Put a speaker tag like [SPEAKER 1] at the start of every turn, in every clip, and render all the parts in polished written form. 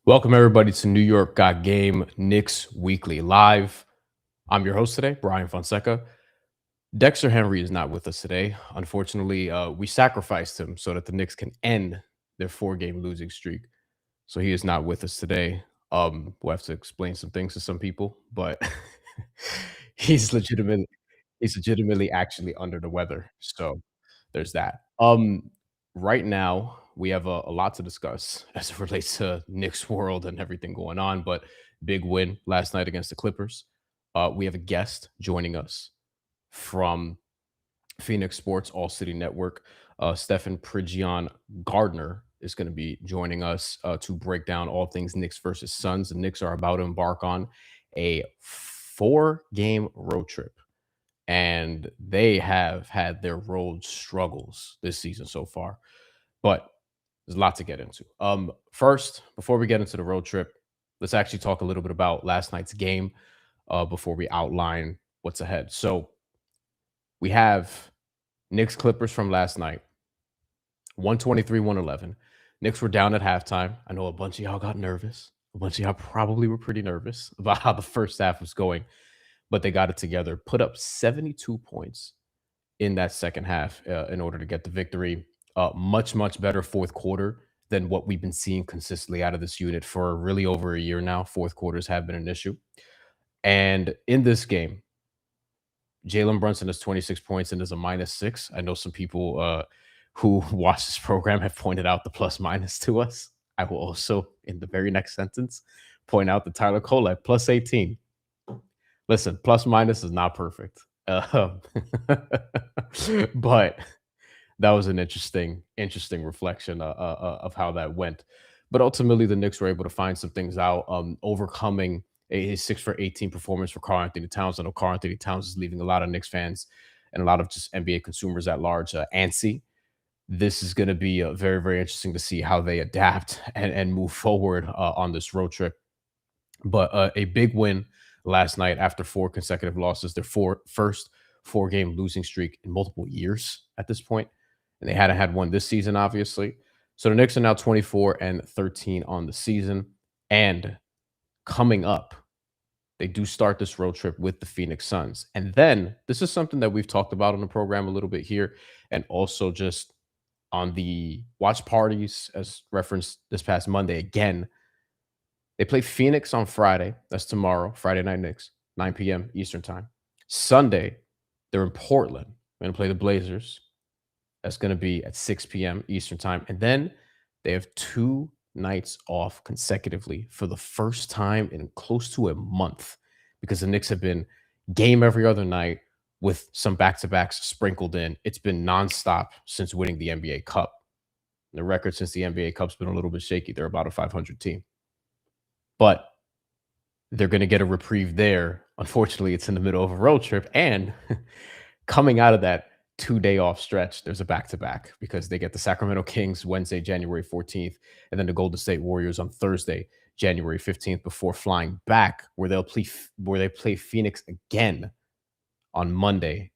[SPEAKER 1] Welcome, everybody, to New York Got Game Knicks Weekly Live. I'm your host today, Bryan Fonseca. Dexter Henry is not with us today. Unfortunately, we sacrificed him so that the Knicks can end their 4-game losing streak. So he is not with us today. We'll have to explain some things to some people, but he's legitimately actually under the weather. So there's that. Right now we have a lot to discuss as it relates to Knicks world and everything going on, but big win last night against the Clippers. We have a guest joining us from Phoenix Sports All City Network. Stefan Pridgeon-Garner is going to be joining us to break down all things Knicks versus Suns. The Knicks are about to embark on a 4-game road trip, and they have had their road struggles this season so far. But there's a lot to get into. First, before we get into the road trip, let's actually talk a little bit about last night's game before we outline what's ahead. So we have Knicks Clippers from last night, 123-111. Knicks were down at halftime. I know a bunch of y'all got nervous. A bunch of y'all probably were pretty nervous about how the first half was going, but they got it together, put up 72 points in that second half in order to get the victory. Much, much better fourth quarter than what we've been seeing consistently out of this unit for really over a year now. Fourth quarters have been an issue. And in this game, Jalen Brunson has 26 points and is a -6. I know some people who watch this program have pointed out the plus minus to us. I will also, in the very next sentence, point out that Tyler Cole at plus 18. Listen, plus minus is not perfect. But that was an interesting reflection of how that went. But ultimately, the Knicks were able to find some things out, overcoming a 6 for 18 performance for karl-Anthony Towns. I know karl-Anthony Towns is leaving a lot of Knicks fans and a lot of just NBA consumers at large antsy. This is going to be very, very interesting to see how they adapt and move forward on this road trip. But a big win last night after 4 consecutive losses, their first 4-game losing streak in multiple years at this point. And they hadn't had one this season, obviously. So the Knicks are now 24-13 on the season. And coming up, they do start this road trip with the Phoenix Suns. And then this is something that we've talked about on the program a little bit here, and also just on the watch parties, as referenced this past Monday. Again, they play Phoenix on Friday. That's tomorrow, Friday Night Knicks, 9 p.m. Eastern time. Sunday, they're in Portland. They're going to play the Blazers. That's going to be at 6 p.m. Eastern time. And then they have 2 nights off consecutively for the first time in close to a month, because the Knicks have been game every other night with some back-to-backs sprinkled in. It's been nonstop since winning the NBA Cup. The record since the NBA Cup's been a little bit shaky. They're about a 500 team. But they're going to get a reprieve there. Unfortunately, it's in the middle of a road trip. And coming out of that 2-day off stretch, there's a back-to-back, because they get the Sacramento Kings Wednesday, January 14th, and then the Golden State Warriors on Thursday, January 15th, before flying back, where they play Phoenix again on Monday,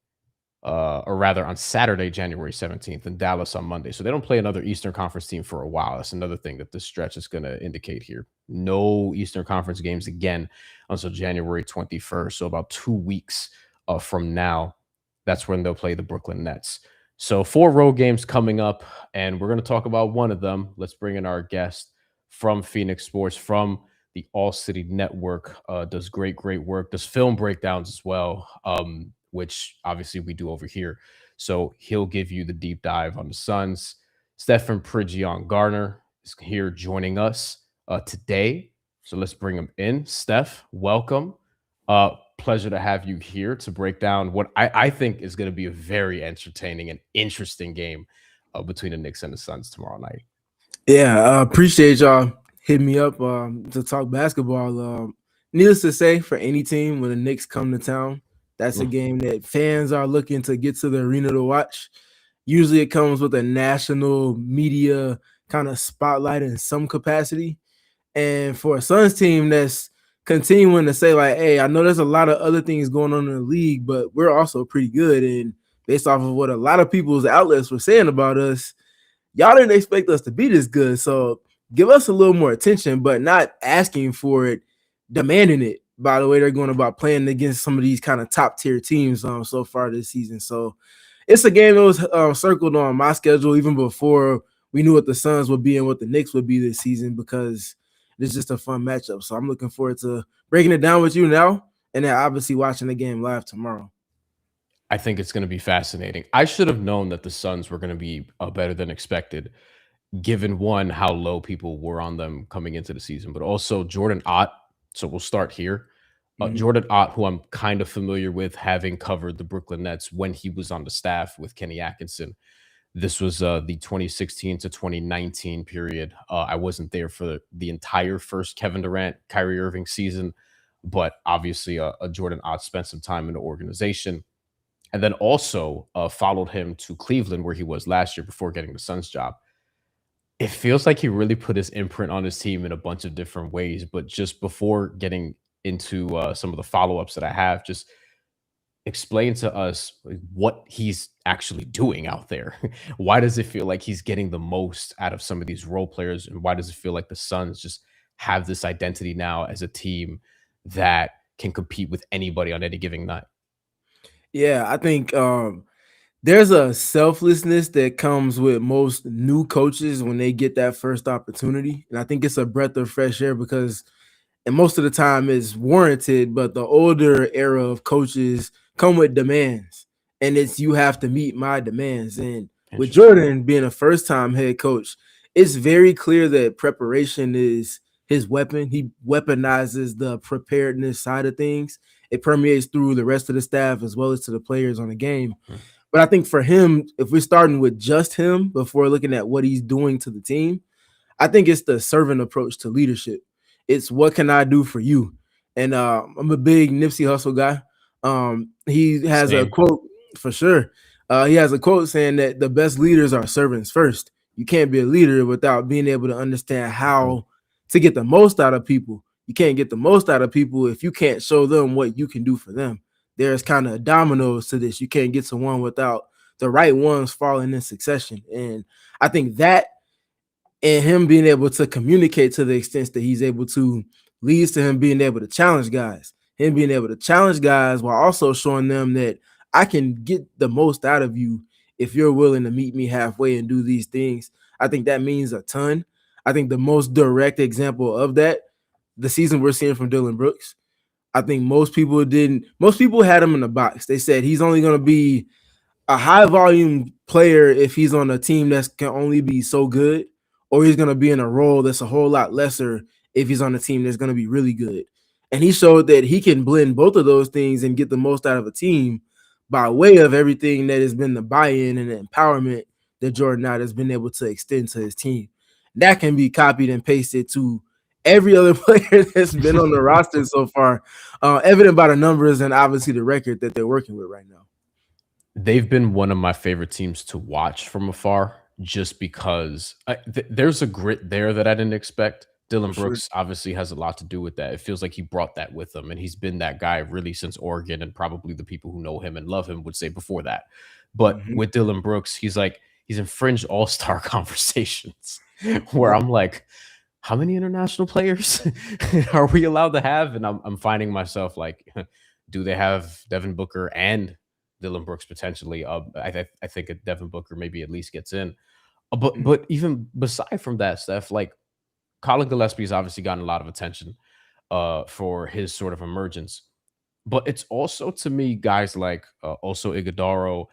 [SPEAKER 1] or rather on Saturday, January 17th, in Dallas on Monday. So they don't play another Eastern Conference team for a while. That's another thing that this stretch is going to indicate here. No Eastern Conference games again until January 21st. So about 2 weeks from now, that's when they'll play the Brooklyn Nets. So 4 road games coming up, and we're going to talk about one of them. Let's bring in our guest from Phoenix Sports, from the All City Network. Does great work, does film breakdowns as well, which obviously we do over here. So he'll give you the deep dive on the Suns. Stefan Pridgeon-Garner is here joining us today. So let's bring him in. Steph, welcome. Pleasure to have you here to break down what I think is going to be a very entertaining and interesting game between the Knicks and the Suns tomorrow night.
[SPEAKER 2] Yeah, I appreciate y'all hitting me up to talk basketball. Needless to say, for any team, when the Knicks come to town, that's a game that fans are looking to get to the arena to watch. Usually it comes with a national media kind of spotlight in some capacity. And for a Suns team that's continuing to say, like, hey, I know there's a lot of other things going on in the league, but we're also pretty good. And based off of what a lot of people's outlets were saying about us, y'all didn't expect us to be this good. So give us a little more attention, but not asking for it, demanding it. By the way, they're going about playing against some of these kind of top tier teams so far this season. So it's a game that was circled on my schedule even before we knew what the Suns would be and what the Knicks would be this season, because it's just a fun matchup. So I'm looking forward to breaking it down with you now, and then obviously watching the game live tomorrow.
[SPEAKER 1] I think it's going to be fascinating. I should have known that the Suns were going to be better than expected, given one, how low people were on them coming into the season, but also Jordan Ott. So we'll start here.
[SPEAKER 2] Mhm.
[SPEAKER 1] Jordan Ott, who I'm kind of familiar with, having covered the Brooklyn Nets when he was on the staff with Kenny Atkinson. This was the 2016 to 2019 period. I wasn't there for the entire first Kevin Durant, Kyrie Irving season, but obviously Jordan Ott spent some time in the organization, and then also followed him to Cleveland, where he was last year before getting the Suns job. It feels like he really put his imprint on his team in a bunch of different ways. But just before getting into some of the follow ups that I have, just explain to us like, what he's actually doing out there. Why does it feel like he's getting the most out of some of these role players? And why does it feel like the Suns just have this identity now as a team that can compete with anybody on any given night?
[SPEAKER 2] Yeah, I think there's a selflessness that comes with most new coaches when they get that first opportunity. And I think it's a breath of fresh air because, and most of the time it's warranted, but the older era of coaches come with demands. And it's you have to meet my demands. And with
[SPEAKER 1] Interesting.
[SPEAKER 2] Jordan being a first time head coach, it's very clear that preparation is his weapon. He weaponizes the preparedness side of things. It permeates through the rest of the staff as well as to the players on the game.
[SPEAKER 1] Mhm.
[SPEAKER 2] But I think for him, if we're starting with just him before looking at what he's doing to the team, I think it's the servant approach to leadership. It's what can I do for you? And I'm a big Nipsey Hussle guy. He has a
[SPEAKER 1] Same.
[SPEAKER 2] quote for sure. He has a quote saying that the best leaders are servants first. You can't be a leader without being able to understand
[SPEAKER 1] Mhm.
[SPEAKER 2] how to get the most out of people. You can't get the most out of people if you can't show them what you can do for them. There's kind of dominoes to this. You can't get to one without the right ones falling in succession. And I think that and him being able to communicate to the extent that he's able to leads to him being able to challenge guys. Him being able to challenge guys while also showing them that I can get the most out of you if you're willing to meet me halfway and do these things. I think that means a ton. I think the most direct example of that, the season we're seeing from Dylan Brooks. I think most people had him in the box. They said he's only going to be a high volume player if he's on a team that can only be so good, or he's going to be in a role that's a whole lot lesser if he's on a team that's going to be really good. And he showed that he can blend both of those things and get the most out of a team by way of everything that has been the buy-in and the empowerment that Jordan Knight has been able to extend to his team. That can be copied and pasted to every other player that's been on the roster so far, evident by the numbers and obviously the record that they're working with right now.
[SPEAKER 1] They've been one of my favorite teams to watch from afar just because there's a grit there that I didn't expect.
[SPEAKER 2] For
[SPEAKER 1] Dylan
[SPEAKER 2] sure.
[SPEAKER 1] Brooks obviously has a lot to do with that. It feels like he brought that with him, and he's been that guy really since Oregon, and probably the people who know him and love him would say before that. But
[SPEAKER 2] Mhm.
[SPEAKER 1] with Dylan Brooks, he's in fringe all-star conversations where
[SPEAKER 2] Yep.
[SPEAKER 1] I'm like, how many international players are we allowed to have? And I'm finding myself like, do they have Devin Booker and Dylan Brooks potentially? I think a Devin Booker maybe at least gets in.
[SPEAKER 2] Mhm.
[SPEAKER 1] But even beside from that, Steph, like Colin Gillespie's obviously gotten a lot of attention for his sort of emergence. But it's also to me guys like also Iguodaro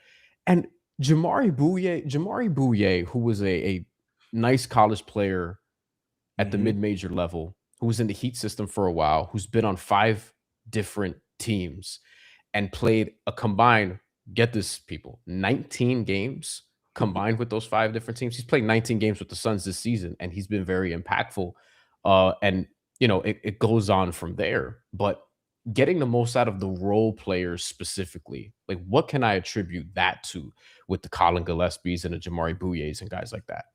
[SPEAKER 1] and Jamari Bouye, who was a nice college player at the
[SPEAKER 2] Mhm.
[SPEAKER 1] mid-major level, who was in the Heat system for a while, who's been on 5 different teams and played a combined, get this people, 19 games combined with those 5 different teams. He's played 19 games with the Suns this season, and he's been very impactful. And it goes on from there. But getting the most out of the role players specifically, like what can I attribute that to with the Colin Gillespies and the Jamari Bouyes and guys like that?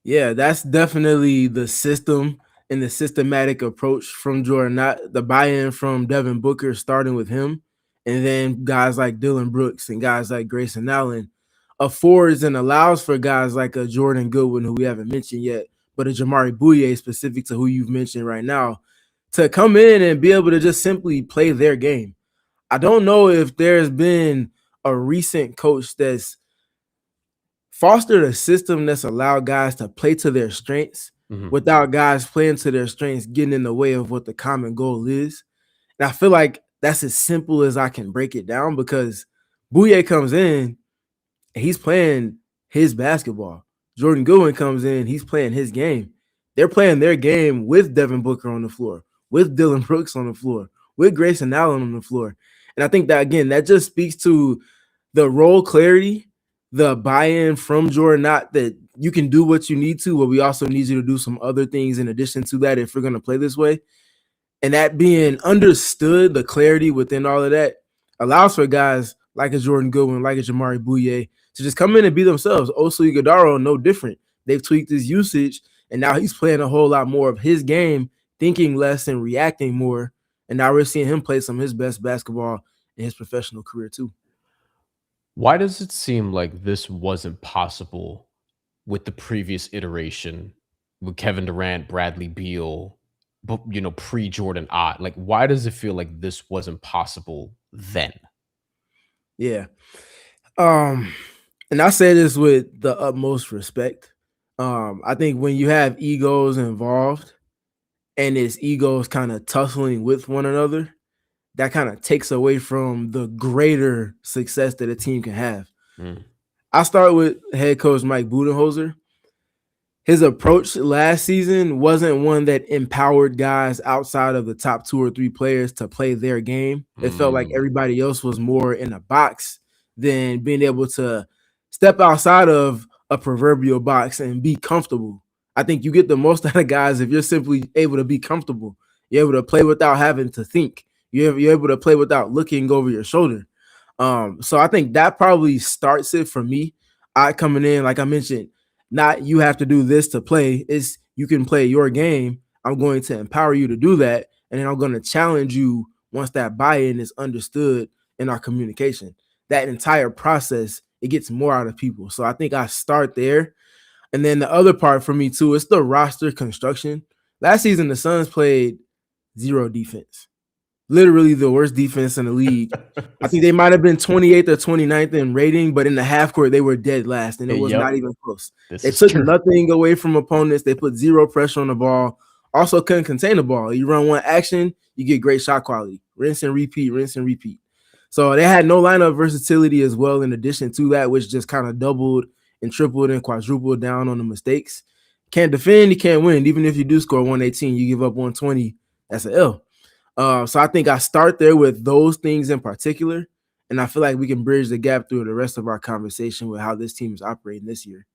[SPEAKER 2] Yeah, that's definitely the system and the systematic approach from Jordan, not the buy-in from Devin Booker, starting with him, and then guys like Dylan Brooks and guys like Grayson Allen affords and allows for guys like a Jordan Goodwin, who we haven't mentioned yet, but a Jamari Bouye specific to who you've mentioned right now, to come in and be able to just simply play their game. I don't know if there's been a recent coach that's fostered a system that's allowed guys to play to their strengths
[SPEAKER 1] Mhm.
[SPEAKER 2] without guys playing to their strengths getting in the way of what the common goal is. And I feel like that's as simple as I can break it down because Bouye comes in and he's playing his basketball. Jordan Goodwin comes in, he's playing his game. They're playing their game with Devin Booker on the floor, with Dylan Brooks on the floor, with Grayson Allen on the floor. And I think that, again, that just speaks to the role clarity, the buy-in from Jordan, not that you can do what you need to, but we also need you to do some other things in addition to that if we're going to play this way. And that being understood, the clarity within all of that allows for guys like a Jordan Goodwin, like a Jamari Bouye to just come in and be themselves. Oso Ighodaro, no different. They've tweaked his usage, and now he's playing a whole lot more of his game, thinking less and reacting more. And now we're seeing him play some of his best basketball in his professional career too.
[SPEAKER 1] Why does it seem like this wasn't possible with the previous iteration with Kevin Durant, Bradley Beal, but pre-Jordan Ott? Like, why does it feel like this wasn't possible then?
[SPEAKER 2] Yeah. And I say this with the utmost respect. I think when you have egos involved and it's egos kind of tussling with one another, that kind of takes away from the greater success that a team can have.
[SPEAKER 1] Mm.
[SPEAKER 2] I start with head coach Mike Budenholzer. His approach last season wasn't one that empowered guys outside of the top 2 or 3 players to play their game. It felt like everybody else was more in a box than being able to step outside of a proverbial box and be comfortable. I think you get the most out of guys if you're simply able to be comfortable. You're able to play without having to think. You're able to play without looking over your shoulder. So I think that probably starts it for me. I coming in, like I mentioned, not you have to do this to play. It's you can play your game. I'm going to empower you to do that. And then I'm going to challenge you once that buy-in is understood in our communication. That entire process, it gets more out of people. So I think I start there. And then the other part for me too, it's the roster construction. Last season, the Suns played 0 defense. Literally the worst defense in the league. I think they might have been 28th or 29th in rating, but in the half court, they were dead last, and it was not even close. They took nothing away from opponents. They put 0 pressure on the ball. Also couldn't contain the ball. You run one action, you get great shot quality. Rinse and repeat, rinse and repeat. So they had no lineup versatility as well in addition to that, which just kind of doubled and tripled and quadrupled down on the mistakes. Can't defend, you can't win. Even if you do score 118, you give up 120, that's an L. So I think I start there with those things in particular, and I feel like we can bridge the gap through the rest of our conversation with how this team is operating this year.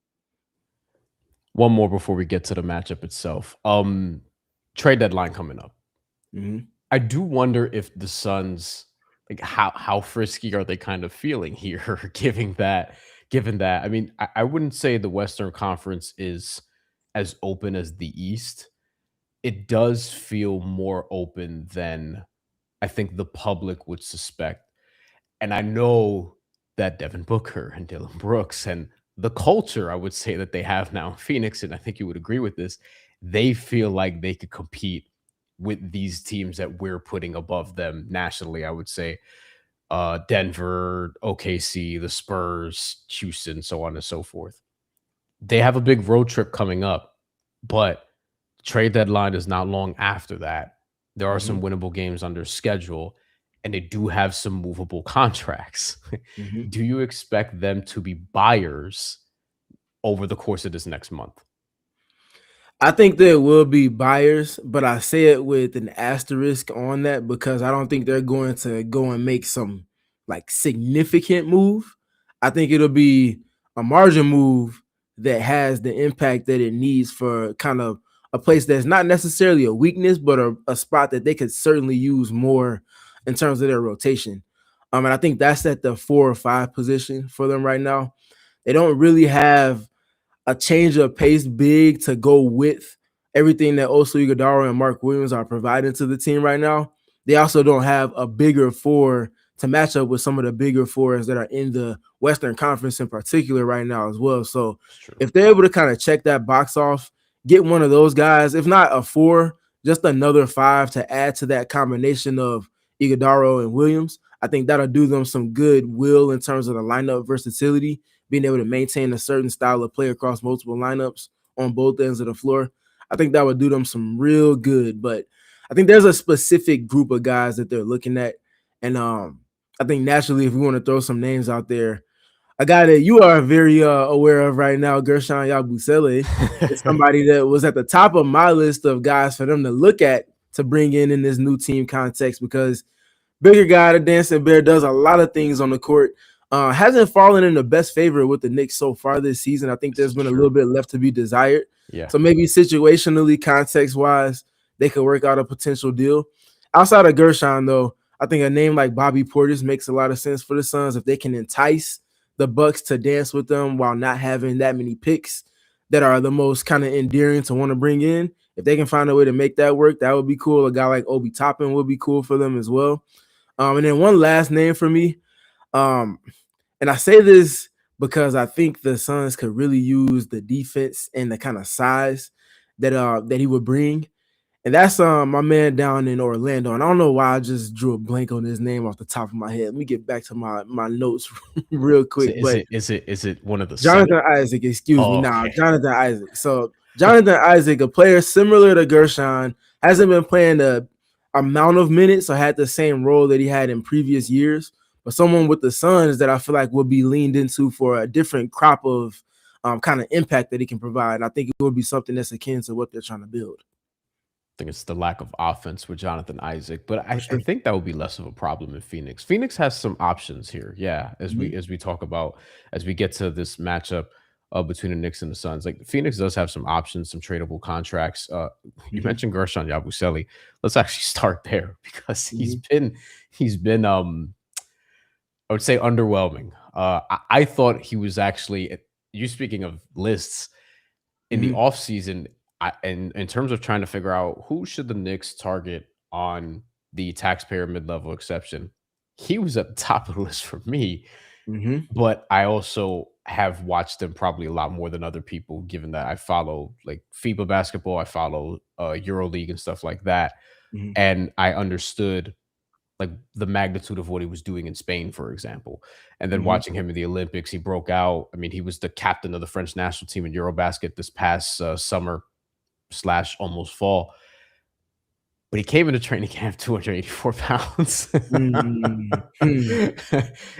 [SPEAKER 1] One more before we get to the matchup itself. Trade deadline coming up.
[SPEAKER 2] Mm-hmm.
[SPEAKER 1] I do wonder if the Suns, like how frisky are they kind of feeling here, given that. I mean, I wouldn't say the Western Conference is as open as the East. It does feel more open than I think the public would suspect. And I know that Devin Booker and Dylan Brooks and the culture, I would say, that they have now in Phoenix, and I think you would agree with this, they feel like they could compete with these teams that we're putting above them nationally. I would say Denver, OKC, the Spurs, Houston, so on and so forth. They have a big road trip coming up, but trade deadline is not long after that. There are some winnable games under schedule, and they do have some movable contracts. Do you expect them to be buyers over the course of this next month?
[SPEAKER 2] I think there will be buyers, but I say it with an asterisk on that because I don't think they're going to go and make some like significant move. I think it'll be a margin move that has the impact that it needs for kind of a place that's not necessarily a weakness, but a spot that they could certainly use more in terms of their rotation. And I think that's at the 4 or 5 position for them right now. They don't really have a change of pace big to go with everything that Oso Ighodaro and Mark Williams are providing to the team right now. They also don't have a bigger 4 to match up with some of the bigger 4s that are in the Western Conference in particular right now as well. So if they're able to kind of check that box off, get one of those guys, if not a 4, just another 5 to add to that combination of Iguodala and Williams. I think that'll do them some good will in terms of the lineup versatility, being able to maintain a certain style of play across multiple lineups on both ends of the floor. I think that would do them some real good. But I think there's a specific group of guys that they're looking at. And I think naturally, if we want to throw some names out there, a guy that you are very aware of right now, Guerschon Yabusele, is somebody that was at the top of my list of guys for them to look at to bring in this new team context, because bigger guy, the dancing bear, does a lot of things on the court. Hasn't fallen in the best favor with the Knicks so far this season. I think there's been a little bit left to be desired.
[SPEAKER 1] Yeah.
[SPEAKER 2] So maybe situationally, context-wise, they could work out a potential deal. Outside of Guerschon, though, I think a name like Bobby Portis makes a lot of sense for the Suns if they can entice the Bucks to dance with them while not having that many picks that are the most kind of endearing to want to bring in. If they can find a way to make that work, that would be cool. A guy like Obi Toppin would be cool for them as well. And then one last name for me, and I say this because I think the Suns could really use the defense and the kind of size that he would bring. And that's my man down in Orlando. And I don't know why I just drew a blank on his name off the top of my head. Let me get back to my notes real quick.
[SPEAKER 1] Is it one of the
[SPEAKER 2] Jonathan Isaac? Excuse me.
[SPEAKER 1] Okay.
[SPEAKER 2] Now, Jonathan Isaac. So Jonathan Isaac, a player similar to Guerschon, hasn't been playing the amount of minutes or had the same role that he had in previous years, but someone with the Suns that I feel like will be leaned into for a different crop of kind of impact that he can provide. And I think it would be something that's akin to what they're trying to build.
[SPEAKER 1] I think it's the lack of offense with Jonathan Isaac, but I think that would be less of a problem in Phoenix. Phoenix has some options here, yeah. As we talk about, as we get to this matchup between the Knicks and the Suns, like Phoenix does have some options, some tradable contracts. You mentioned Guerschon Yabusele. Let's actually start there because he's been I would say underwhelming. I thought he was actually, you speaking of lists in the offseason. In terms of trying to figure out who should the Knicks target on the taxpayer mid-level exception, he was at the top of the list for me. But I also have watched him probably a lot more than other people, given that I follow like FIBA basketball, I follow EuroLeague and stuff like that, and I understood like the magnitude of what he was doing in Spain, for example. And then watching him in the Olympics, he broke out. I mean, he was the captain of the French national team in Eurobasket this past summer / almost fall, but he came into training camp 284 pounds.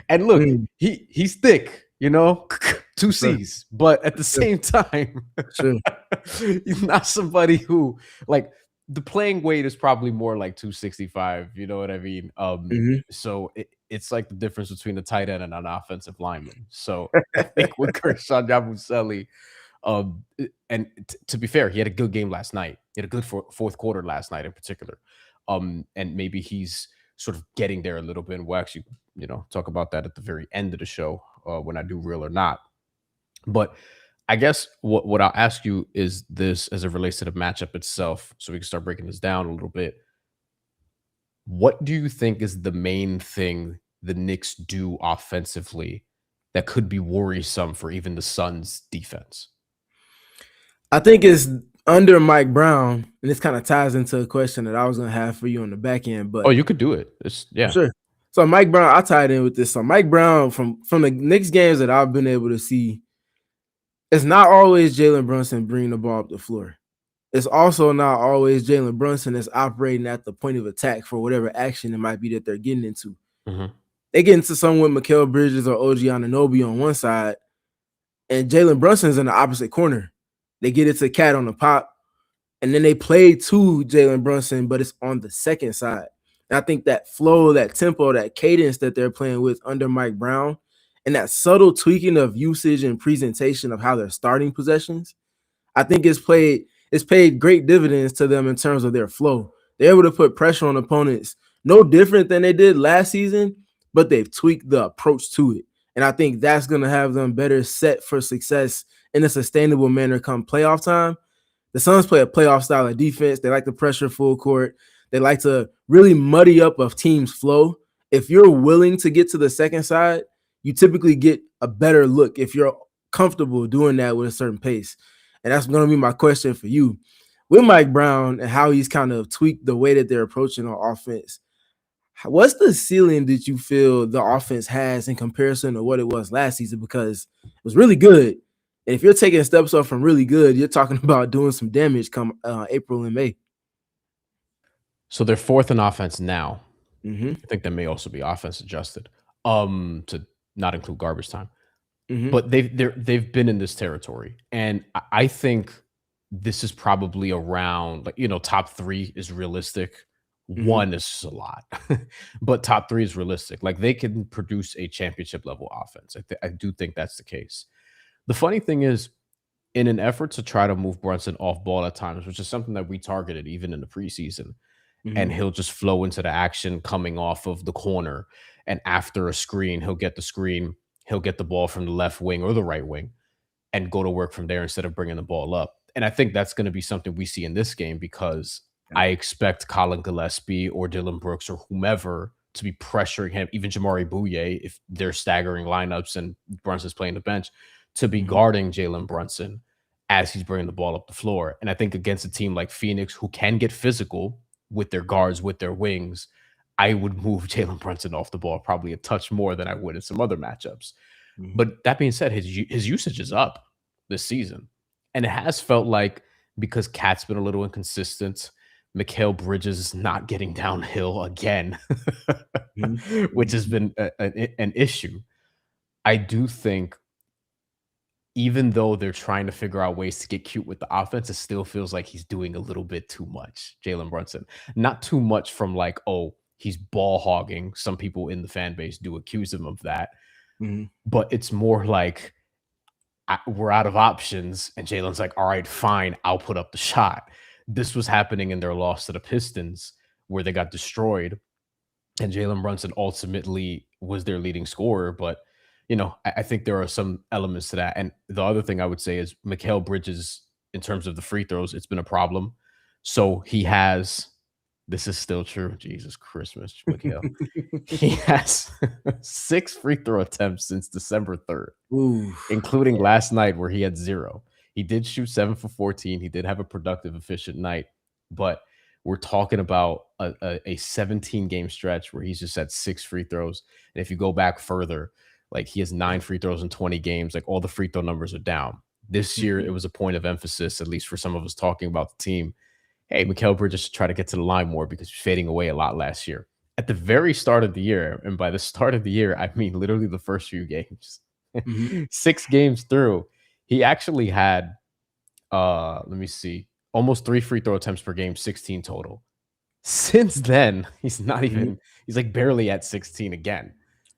[SPEAKER 1] And look, he's thick, you know, 2 C's, but at the same time, he's not somebody who, like, the playing weight is probably more like 265, you know what I mean? So it's like the difference between a tight end and an offensive lineman. So I think with Guerschon Yabusele, and to be fair, he had a good game last night. He had a good fourth quarter last night in particular. And maybe he's sort of getting there a little bit. And we'll actually, talk about that at the very end of the show when I do Real or Not. But I guess what I'll ask you is this as it relates to the matchup itself, so we can start breaking this down a little bit. What do you think is the main thing the Knicks do offensively that could be worrisome for even the Suns' defense?
[SPEAKER 2] I think it's under Mike Brown, and this kind of ties into a question that I was going to have for you on the back end. But
[SPEAKER 1] you could do it. Yeah,
[SPEAKER 2] sure. So Mike Brown, I tied in with this. So Mike Brown, from the Knicks games that I've been able to see, it's not always Jalen Brunson bringing the ball up the floor. It's also not always Jalen Brunson that's operating at the point of attack for whatever action it might be that they're getting into. They get into some with Mikal Bridges or OG Anunoby on one side, and Jalen Brunson's in the opposite corner. They get it to Cat on the pop, and then they play to Jalen Brunson, but it's on the second side. And I think that flow, that tempo, that cadence that they're playing with under Mike Brown, and that subtle tweaking of usage and presentation of how they're starting possessions, I think it's paid great dividends to them in terms of their flow. They're able to put pressure on opponents, no different than they did last season, but they've tweaked the approach to it. And I think that's going to have them better set for success in a sustainable manner come playoff time. The Suns play a playoff style of defense. They like to pressure full court. They like to really muddy up a team's flow. If you're willing to get to the second side, you typically get a better look if you're comfortable doing that with a certain pace. and that's going to be my question for you. With Mike Brown and how he's kind of tweaked the way that they're approaching on offense, what's the ceiling that you feel the offense has in comparison to what it was last season? Because it was really good. And if you're taking steps up from really good, you're talking about doing some damage come April and May.
[SPEAKER 1] So they're fourth in offense now.
[SPEAKER 2] Mm-hmm.
[SPEAKER 1] I think that may also be offense adjusted, to not include garbage time.
[SPEAKER 2] Mm-hmm.
[SPEAKER 1] But they've been in this territory, and I think this is probably around, like, top 3 is realistic.
[SPEAKER 2] Mm-hmm.
[SPEAKER 1] 1 is just a lot, but top 3 is realistic. Like, they can produce a championship level offense. I do think that's the case. The funny thing is, in an effort to try to move Brunson off ball at times, which is something that we targeted even in the preseason, and
[SPEAKER 2] Mm-hmm.
[SPEAKER 1] he'll just flow into the action coming off of the corner. And after a screen, he'll get the screen, he'll get the ball from the left wing or the right wing and go to work from there instead of bringing the ball up. And I think that's going to be something we see in this game, because I expect Colin Gillespie or Dylan Brooks or whomever to be pressuring him, even Jamari Bouye, if they're staggering lineups and Brunson's playing the bench, to be
[SPEAKER 2] Mm-hmm.
[SPEAKER 1] guarding Jalen Brunson as he's bringing the ball up the floor. And I think against a team like Phoenix, who can get physical with their guards, with their wings, I would move Jalen Brunson off the ball probably a touch more than I would in some other matchups.
[SPEAKER 2] Mm-hmm.
[SPEAKER 1] But that being said, his usage is up this season. And it has felt like, because Cat's been a little inconsistent, Mikal Bridges is not getting downhill again, which has been an issue. I do think, even though they're trying to figure out ways to get cute with the offense, it still feels like he's doing a little bit too much, Jalen Brunson. Not too much from, like, oh, he's ball hogging. Some people in the fan base do accuse him of that.
[SPEAKER 2] Mm-hmm.
[SPEAKER 1] But it's more like, we're out of options, and Jalen's like, all right, fine, I'll put up the shot. This was happening in their loss to the Pistons, where they got destroyed, and Jalen Brunson ultimately was their leading scorer. But, I think there are some elements to that. And the other thing I would say is Mikal Bridges, in terms of the free throws, it's been a problem. So he has, this is still true, Jesus Christmas, Mikal. He has 6 free throw attempts since December 3rd, including last night where he had 0. He did shoot 7 for 14. He did have a productive, efficient night, but we're talking about a 17-game stretch where he's just had 6 free throws. And if you go back further, like, he has 9 free throws in 20 games. Like, all the free throw numbers are down. This year, it was a point of emphasis, at least for some of us talking about the team. Hey, Mikal Bridges should try to get to the line more, because he's fading away a lot last year. At the very start of the year, and by the start of the year, I mean literally the first few games, 6 games through, he actually had, let me see, almost 3 free throw attempts per game, 16 total. Since then, he's not even, he's like barely at 16 again.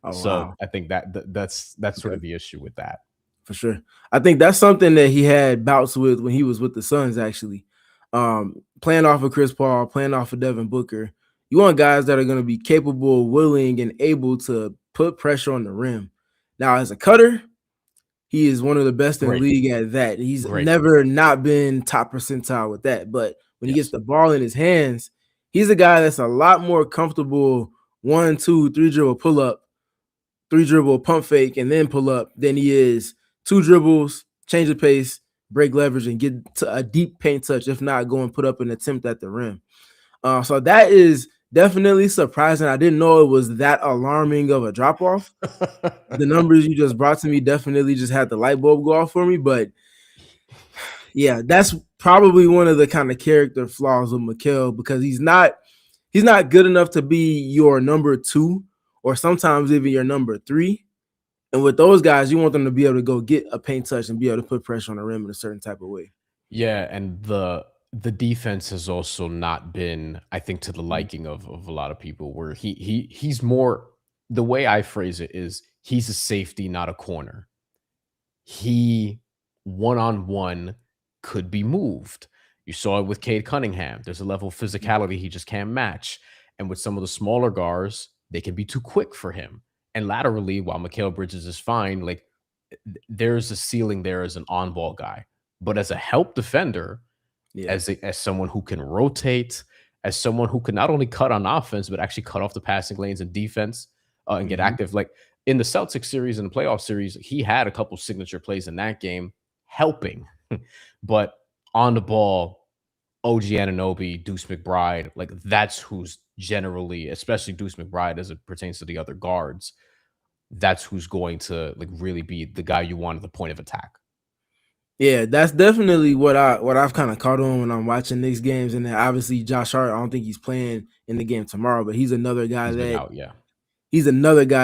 [SPEAKER 2] Oh,
[SPEAKER 1] So
[SPEAKER 2] wow.
[SPEAKER 1] I think that's sort of the issue with that.
[SPEAKER 2] For sure. I think that's something that he had bouts with when he was with the Suns, actually. Playing off of Chris Paul, playing off of Devin Booker. You want guys that are going to be capable, willing, and able to put pressure on the rim. Now, as a cutter, he is one of the best in the
[SPEAKER 1] Great.
[SPEAKER 2] league at that. He's
[SPEAKER 1] Great.
[SPEAKER 2] never not been top percentile with that. But when he gets
[SPEAKER 1] Yes.
[SPEAKER 2] the ball in his hands, he's a guy that's a lot more comfortable 1, 2, 3 dribble pull up, 3 dribble pump fake, and then pull up than he is 2 dribbles, change the pace, break leverage, and get to a deep paint touch. If not, go and put up an attempt at the rim. So that is definitely surprising. I didn't know it was that alarming of a drop off. The numbers you just brought to me definitely just had the light bulb go off for me. But yeah, that's probably one of the kind of character flaws of Mikal, because he's not good enough to be your number 2 or sometimes even your number 3. And with those guys, you want them to be able to go get a paint touch and be able to put pressure on the rim in a certain type of way.
[SPEAKER 1] Yeah, and the defense has also not been, I think, to the liking of a lot of people, where he's more, the way I phrase it is, he's a safety, not a corner. He, one-on-one, could be moved. You saw it with Cade Cunningham. There's a level of physicality he just can't match. And with some of the smaller guards, they can be too quick for him. And laterally, while Mikal Bridges is fine, like, there's a ceiling there as an on-ball guy. But as a help defender, as someone who can rotate, as someone who can not only cut on offense, but actually cut off the passing lanes and defense, and get active. Like, in the Celtics series and the playoff series, he had a couple signature plays in that game, helping But on the ball, OG Anunoby, Deuce McBride, like that's who's generally, especially Deuce McBride as it pertains to the other guards, that's who's going to like really be the guy you want at the point of attack.
[SPEAKER 2] Yeah, that's definitely what I've kind of caught on when I'm watching Knicks games. And then obviously Josh Hart, I don't think he's playing in the game tomorrow, but he's another guy
[SPEAKER 1] He's been
[SPEAKER 2] that
[SPEAKER 1] out, yeah.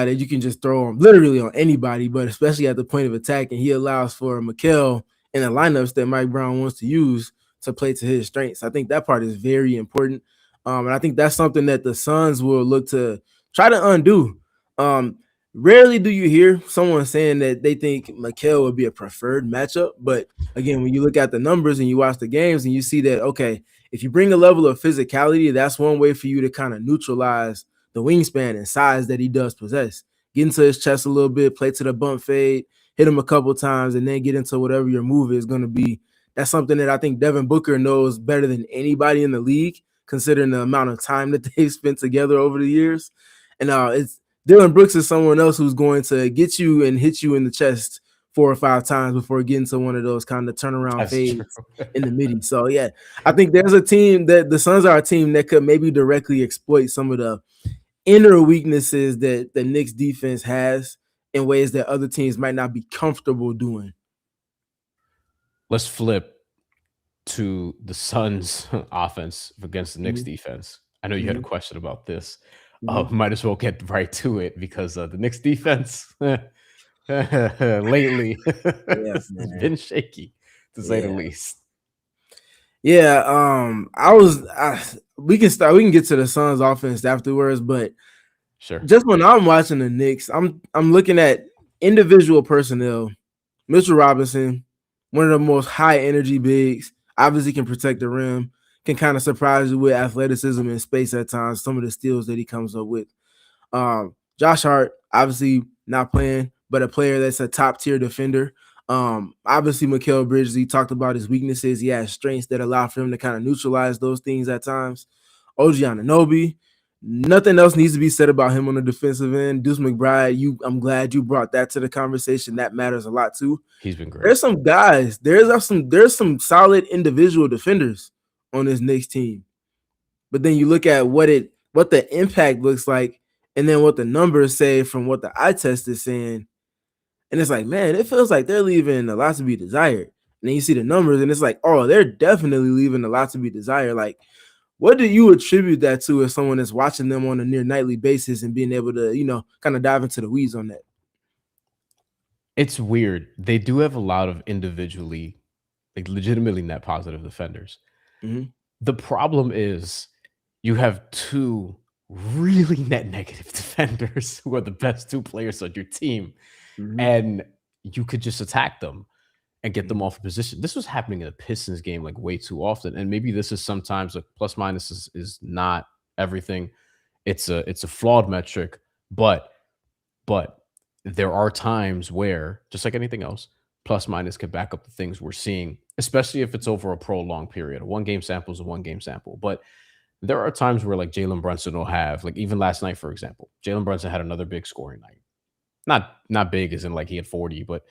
[SPEAKER 2] you can just throw on literally on anybody, but especially at the point of attack. And he allows for Mikal in the lineups that Mike Brown wants to use to play to his strengths. I think that part is very important. And I think that's something that the Suns will look to try to undo. Um, Rarely do you hear someone saying that they think Mikal would be a preferred matchup. But again, when you look at the numbers and you watch the games and you see that, okay, if you bring a level of physicality, that's one way for you to kind of neutralize the wingspan and size that he does possess. Get into his chest a little bit, play to the bump fade, hit him a couple times, and then get into whatever your move is going to be. That's something that I think Devin Booker knows better than anybody in the league, considering the amount of time that they've spent together over the years. And it's Dylan Brooks is someone else who's going to get you and hit you in the chest 4 or 5 times before getting to one of those kind of turnaround
[SPEAKER 1] That's true.
[SPEAKER 2] fades in the midi. So yeah, I think there's a team that the Suns are a team that could maybe directly exploit some of the inner weaknesses that the Knicks defense has in ways that other teams might not be comfortable doing.
[SPEAKER 1] Let's flip to the Suns offense against the Knicks
[SPEAKER 2] Mhm,
[SPEAKER 1] defense. I know you had a
[SPEAKER 2] mhm,
[SPEAKER 1] question about this.
[SPEAKER 2] mhm.
[SPEAKER 1] Might as well get right to it because the Knicks defense lately
[SPEAKER 2] Yeah,
[SPEAKER 1] has
[SPEAKER 2] man.
[SPEAKER 1] been shaky to say the
[SPEAKER 2] Yeah.
[SPEAKER 1] least.
[SPEAKER 2] Yeah, we can get to the Suns offense afterwards, but
[SPEAKER 1] Sure.
[SPEAKER 2] just when I'm watching the Knicks, I'm looking at individual personnel. Mitchell Robinson, one of the most high energy bigs, obviously can protect the rim, can kind of surprise you with athleticism and space at times, some of the steals that he comes up with. Josh Hart, obviously not playing, but a player that's a top tier defender. Obviously, Mikal Bridges, he talked about his weaknesses. He has strengths that allow for him to kind of neutralize those things at times. OG Anunoby, nothing else needs to be said about him on the defensive end. Deuce McBride, I'm glad you brought that to the conversation. That matters a lot too.
[SPEAKER 1] He's been great.
[SPEAKER 2] There's some guys, there's some solid individual defenders on this Knicks team. But then you look at what the impact looks like, and then what the numbers say from what the eye test is saying, and it's like, man, it feels like they're leaving a lot to be desired. And then you see the numbers, and it's like, oh, they're definitely leaving a lot to be desired. Like, what do you attribute that to as someone that's watching them on a near nightly basis and being able to, kind of dive into the weeds on that?
[SPEAKER 1] It's weird. They do have a lot of individually, like legitimately net positive defenders.
[SPEAKER 2] Mm-hmm.
[SPEAKER 1] The problem is you have two really net negative defenders who are the best two players on your team,
[SPEAKER 2] Mm-hmm.
[SPEAKER 1] and you could just attack them and get them
[SPEAKER 2] Mm-hmm.
[SPEAKER 1] off of position. This was happening in the Pistons game like way too often, and maybe this is sometimes like plus minus is not everything. It's a flawed metric, but there are times where, just like anything else, plus minus can back up the things we're seeing, especially if it's over a prolonged period. A one game sample is a one game sample. But there are times where like Jalen Brunson will have, like even last night, for example, Jalen Brunson had another big scoring night. Not big as in like he had 40, but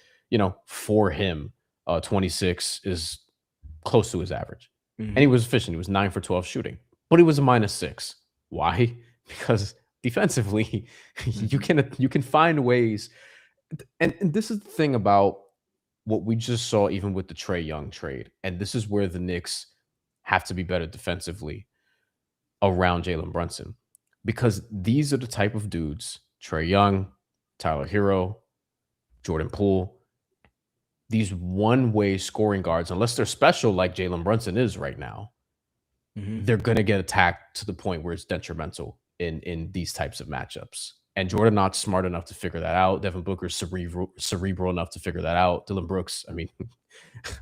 [SPEAKER 1] for him, 26 is close to his average. And he
[SPEAKER 2] Mm-hmm.
[SPEAKER 1] was efficient. He was 9 for 12 shooting, but he was a -6. Why? Because defensively,
[SPEAKER 2] Mm-hmm.
[SPEAKER 1] you can find ways. And this is the thing about what we just saw, even with the Trey Young trade. And this is where the Knicks have to be better defensively around Jalen Brunson, because these are the type of dudes, Trey Young, Tyler Hero, Jordan Poole, these one-way scoring guards, unless they're special like Jalen Brunson is right now,
[SPEAKER 2] Mm-hmm.
[SPEAKER 1] they're gonna get attacked to the point where it's detrimental in these types of matchups. And Jordan not smart enough to figure that out. Devin Booker's cerebral enough to figure that out. Dylan Brooks, I mean,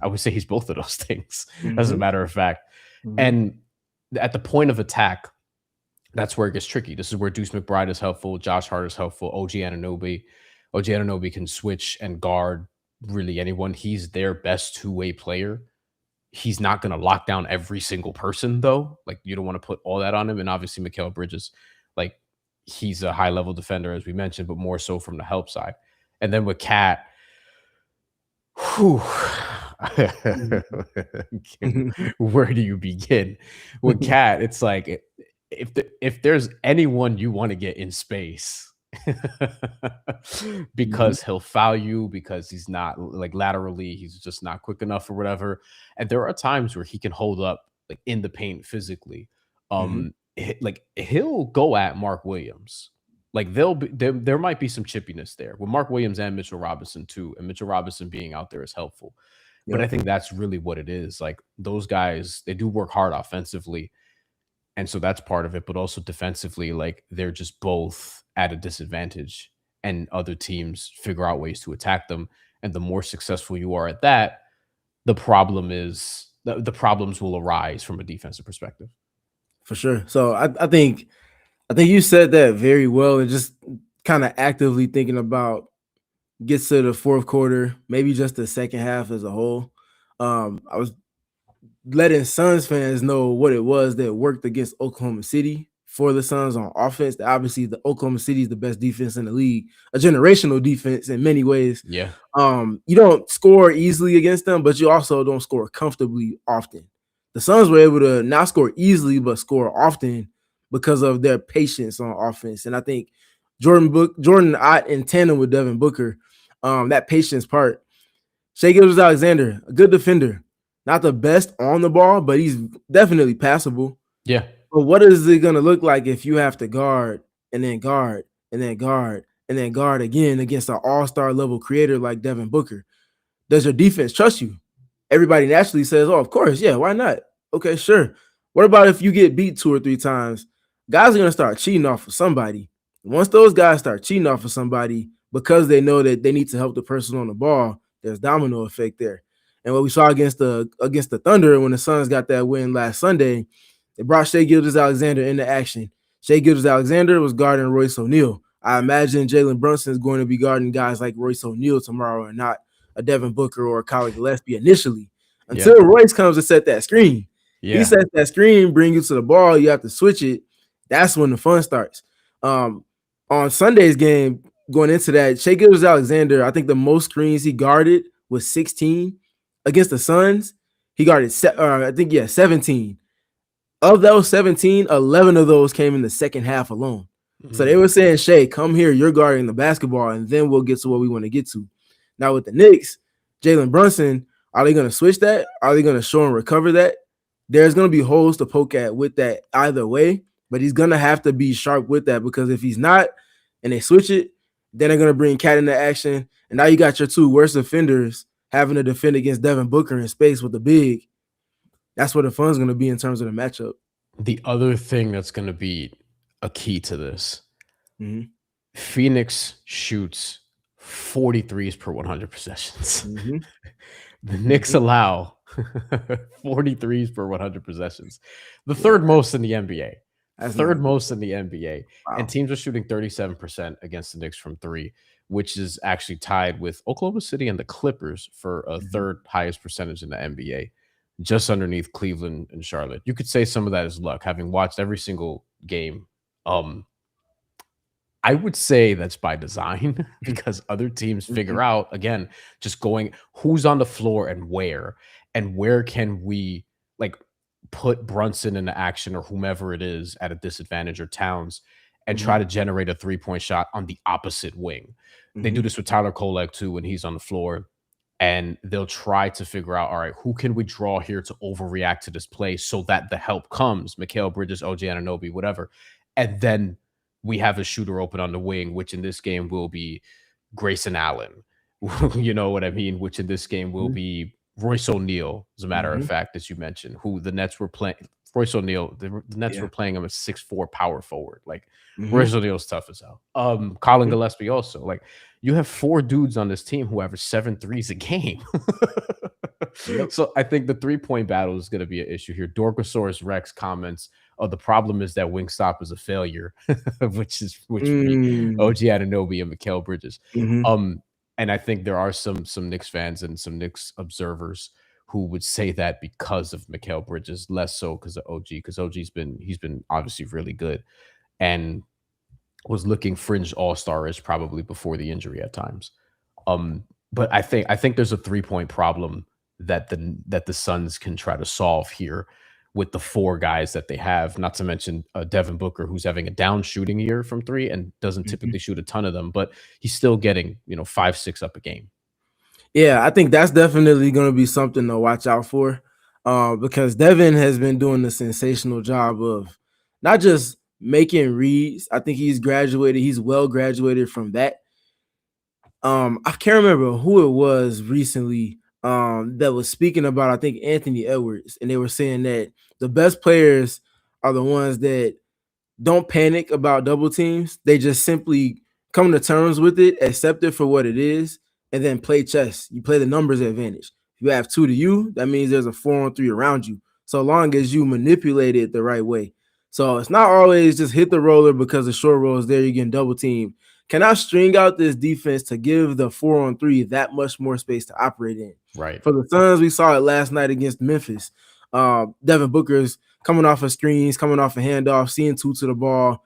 [SPEAKER 1] I would say he's both of those things, as a
[SPEAKER 2] Mm-hmm.
[SPEAKER 1] matter of fact.
[SPEAKER 2] Mm-hmm.
[SPEAKER 1] And at the point of attack, that's where it gets tricky. This is where Deuce McBride is helpful, Josh Hart is helpful, OG Anunoby. OG Anunoby can switch and guard really anyone. He's their best two-way player. He's not going to lock down every single person, though. Like, you don't want to put all that on him. And obviously, Mikal Bridges, like, he's a high-level defender, as we mentioned, but more so from the help side. And then with Cat, whew,
[SPEAKER 2] Mhm. Mhm.
[SPEAKER 1] Where do you begin? With Cat, it's like if there's anyone you want to get in space,
[SPEAKER 2] Mhm.
[SPEAKER 1] because he'll foul you, because he's not like laterally, he's just not quick enough or whatever. And there are times where he can hold up like in the paint physically.
[SPEAKER 2] Mhm.
[SPEAKER 1] Like he'll go at Mark Williams. Like there might be some chippiness there with Mark Williams and Mitchell Robinson too, and Mitchell Robinson being out there is helpful. But I
[SPEAKER 2] Yep,
[SPEAKER 1] think that's really what it is. Like those guys, they do work hard offensively, and so that's part of it. But also defensively, like they're just both at a disadvantage, and other teams figure out ways to attack them. And the more successful you are at that, the problem is the problems will arise from a defensive perspective.
[SPEAKER 2] for sure. So I think you said that very well, and just kind of actively thinking about gets to the fourth quarter, maybe just the second half as a whole. I was letting Suns fans know what it was that worked against Oklahoma City for the Suns on offense. Obviously, the Oklahoma City is the best defense in the league, a generational defense in many ways.
[SPEAKER 1] Yeah,
[SPEAKER 2] You don't score easily against them, but you also don't score comfortably often. The Suns were able to not score easily, but score often because of their patience on offense. And I think Jordan Ott in tandem with Devin Booker, that patience part. Shai Gilgeous-Alexander, a good defender, not the best on the ball, but he's definitely passable.
[SPEAKER 1] yeah,
[SPEAKER 2] But what is it going to look like if you have to guard and then guard and then guard and then guard again against an all-star level creator like Devin Booker? Does your defense trust you? Everybody naturally says, "Oh, of course, yeah, why not?" Okay, sure. What about if you get beat 2 or 3 times? Guys are going to start cheating off of somebody. Once those guys start cheating off of somebody because they know that they need to help the person on the ball, there's domino effect there. And what we saw against the Thunder when the Suns got that win last Sunday, they brought Shai Gilgeous-Alexander into action. Shai Gilgeous-Alexander was guarding Royce O'Neal. I imagine Jalen Brunson is going to be guarding guys like Royce O'Neal tomorrow and not a Devin Booker or a Kyle Gillespie initially,
[SPEAKER 1] yeah,
[SPEAKER 2] until Royce comes to set that screen. He
[SPEAKER 1] yeah.
[SPEAKER 2] sets that screen, bring you to the ball, you have to switch it. That's when the fun starts. Um, on Sunday's game, going into that, Shai Gilgeous-Alexander, I think the most screens he guarded was 16 against the Suns. He guarded, I think, yeah, 17. Of those 17, 11 of those came in the second half alone. So they
[SPEAKER 1] Mm.
[SPEAKER 2] were saying, Shai, come here, you're guarding the basketball, and then we'll get to what we want to get to. Now with the Knicks, Jalen Brunson, are they going to switch that? Are they going to show and recover that? There's going to be holes to poke at with that either way, but he's going to have to be sharp with that, because if he's not and they switch it, then they're going to bring Cat into action. And now you got your two worst offenders having to defend against Devin Booker in space with the big. That's what the fun's going to be in terms of the matchup.
[SPEAKER 1] The other thing that's going to be a key to this,
[SPEAKER 2] Mm-hmm.
[SPEAKER 1] Phoenix shoots 43s per 100 possessions.
[SPEAKER 2] Mm-hmm.
[SPEAKER 1] The Knicks
[SPEAKER 2] Mm-hmm.
[SPEAKER 1] allow 43s per 100 possessions, the
[SPEAKER 2] Yeah,
[SPEAKER 1] third most in the NBA.
[SPEAKER 2] that's not
[SPEAKER 1] Third
[SPEAKER 2] good.
[SPEAKER 1] most in the NBA. And
[SPEAKER 2] Wow.
[SPEAKER 1] teams are shooting 37% against the Knicks from three, which is actually tied with Oklahoma City and the Clippers for a
[SPEAKER 2] Mm-hmm.
[SPEAKER 1] third highest percentage in the NBA, just underneath Cleveland and Charlotte. You could say some of that is luck, having watched every single game. Um, I would say that's by design because other teams
[SPEAKER 2] Mm-hmm.
[SPEAKER 1] figure out, again, just going who's on the floor and where can we like put Brunson into action or whomever it is at a disadvantage, or Towns, and
[SPEAKER 2] Mm-hmm.
[SPEAKER 1] try to generate a 3-point shot on the opposite wing. They
[SPEAKER 2] Mm-hmm.
[SPEAKER 1] do this with Tyler Kolek too when he's on the floor, and they'll try to figure out, all right, who can we draw here to overreact to this play so that the help comes, Mikal Bridges, OG Anunoby, whatever. And then we have a shooter open on the wing, which in this game will be Grayson Allen. You know what I mean? Which in this game will be Royce O'Neal, as a matter of
[SPEAKER 2] Mm-hmm.
[SPEAKER 1] fact, as you mentioned, who the Nets were playing. Royce O'Neal, the Nets
[SPEAKER 2] Yeah.
[SPEAKER 1] were playing him as 6'4" power forward. Like
[SPEAKER 2] Mm-hmm.
[SPEAKER 1] Royce O'Neal's tough as hell. Colin Gillespie also. Like you have four dudes on this team who average 7 threes a game.
[SPEAKER 2] Yep.
[SPEAKER 1] So I think the 3-point battle is going to be an issue here. Dorkosaurus Rex comments, "Oh, the problem is that Wingstop is a failure," which would be
[SPEAKER 2] Mm.
[SPEAKER 1] OG Anunoby and Mikal Bridges.
[SPEAKER 2] Mm-hmm.
[SPEAKER 1] Um, and I think there are some Knicks fans and some Knicks observers who would say that because of Mikal Bridges, less so because of OG, because he's been obviously really good and was looking fringe all-star-ish probably before the injury at times. But I think there's a 3-point problem that the Suns can try to solve here with the four guys that they have. Not to mention Devin Booker, who's having a down shooting year from three and doesn't
[SPEAKER 2] Mhm.
[SPEAKER 1] typically shoot a ton of them, but he's still getting 5, 6 up a game.
[SPEAKER 2] Yeah, I think that's definitely going to be something to watch out for, because Devin has been doing a sensational job of not just making reads. I think he's graduated. He's well graduated from that. I can't remember who it was recently that was speaking about, I think, Anthony Edwards, and they were saying that the best players are the ones that don't panic about double teams. They just simply come to terms with it, accept it for what it is, and then play chess. You play the numbers advantage. If you have two to you, that means there's a 4-on-3 around you, so long as you manipulate it the right way. So it's not always just hit the roller because the short roll is there, you're getting double teamed. Can I string out this defense to give the 4-on-3 that much more space to operate in?
[SPEAKER 1] Right.
[SPEAKER 2] For the Suns, we saw it last night against Memphis. Devin Booker's coming off of screens, coming off a handoff, seeing two to the ball,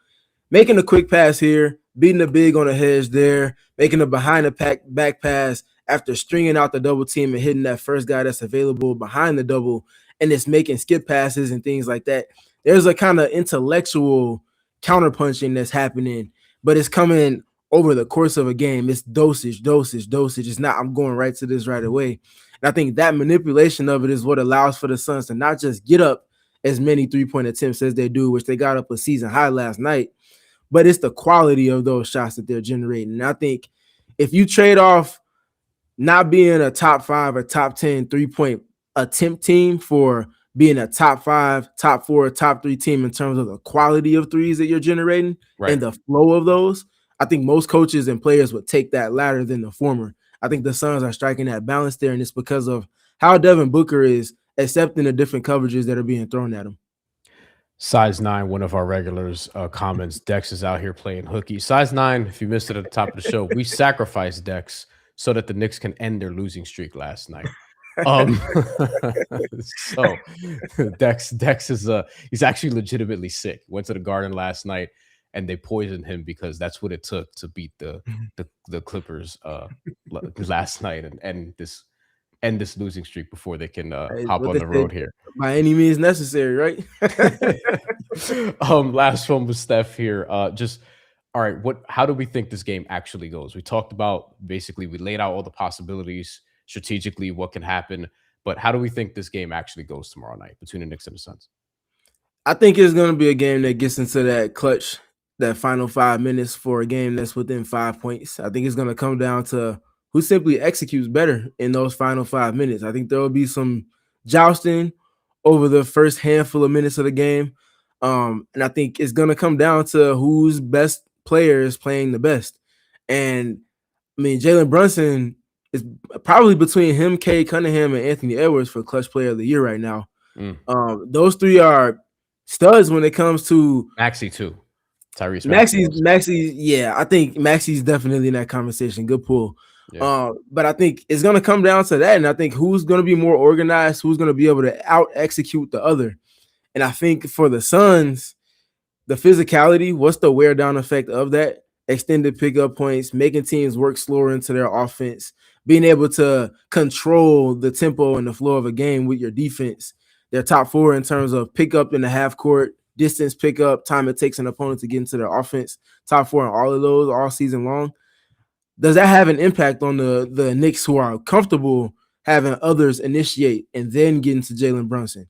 [SPEAKER 2] making a quick pass here, beating the big on the hedge there, making a behind the back pass after stringing out the double team and hitting that first guy that's available behind the double, and it's making skip passes and things like that. There's a kind of intellectual counterpunching that's happening, but it's coming over the course of a game. It's dosage, dosage, dosage. It's not, I'm going right to this right away. And I think that manipulation of it is what allows for the Suns to not just get up as many three-point attempts as they do, which they got up a season high last night, but it's the quality of those shots that they're generating. And I think if you trade off not being a top 5 or top 10 3-point attempt team for being a top 5, top 4, top 3 team in terms of the quality of threes that you're generating and the flow of those, I think most coaches and players would take that latter than the former. I think the Suns are striking that balance there, and it's because of how Devin Booker is accepting the different coverages that are being thrown at him.
[SPEAKER 1] Size 9, one of our regulars comments, Dex is out here playing hooky. Size 9, if you missed it at the top of the show, we sacrificed Dex so that the Knicks can end their losing streak last night. So Dex is he's actually legitimately sick. Went to the Garden last night and they poisoned him because that's what it took to beat the Clippers last night and end this losing streak before they can hop on the road here.
[SPEAKER 2] By any means necessary, right?
[SPEAKER 1] Last one with Steph here. Just all right, how do we think this game actually goes? We talked about basically we laid out all the possibilities strategically, what can happen, but how do we think this game actually goes tomorrow night between the Knicks and the Suns?
[SPEAKER 2] I think it's going to be a game that gets into that clutch, that final 5 minutes for a game that's within 5 points. I think it's going to come down to who simply executes better in those final 5 minutes. I think there will be some jousting over the first handful of minutes of the game. And I think it's going to come down to whose best player is playing the best. And I mean, Jalen Brunson is probably between him, Cade Cunningham, and Anthony Edwards for clutch player of the year right now. Those three are studs when it comes to
[SPEAKER 1] Maxey too. Tyrese
[SPEAKER 2] Maxey, yeah, I think Maxey's definitely in that conversation. Good pull. Yeah. But I think it's going to come down to that, and I think who's going to be more organized, who's going to be able to out execute the other. And I think for the Suns, the physicality, what's the wear down effect of that? Extended pickup points, making teams work slower into their offense, being able to control the tempo and the flow of a game with your defense. They're top 4 in terms of pickup in the half court, distance pickup, time it takes an opponent to get into their offense. Top 4 in all of those all season long. Does that have an impact on the Knicks, who are comfortable having others initiate and then get into Jalen Brunson?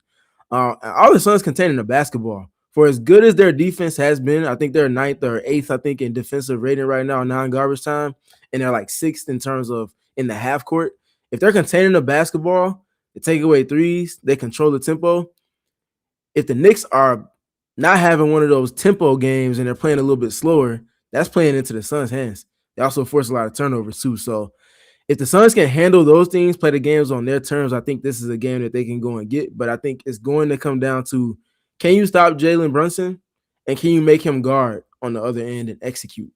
[SPEAKER 2] All the Suns containing the basketball. For as good as their defense has been, I think they're 9th or 8th, I think, in defensive rating right now, non-garbage time, and they're like 6th in terms of in the half court. If they're containing the basketball, they take away threes, they control the tempo. If the Knicks are not having one of those tempo games and they're playing a little bit slower, that's playing into the Suns' hands. They also force a lot of turnovers too. So if the Suns can handle those things, play the games on their terms, I think this is a game that they can go and get. But I think it's going to come down to, can you stop Jalen Brunson, and can you make him guard on the other end and execute?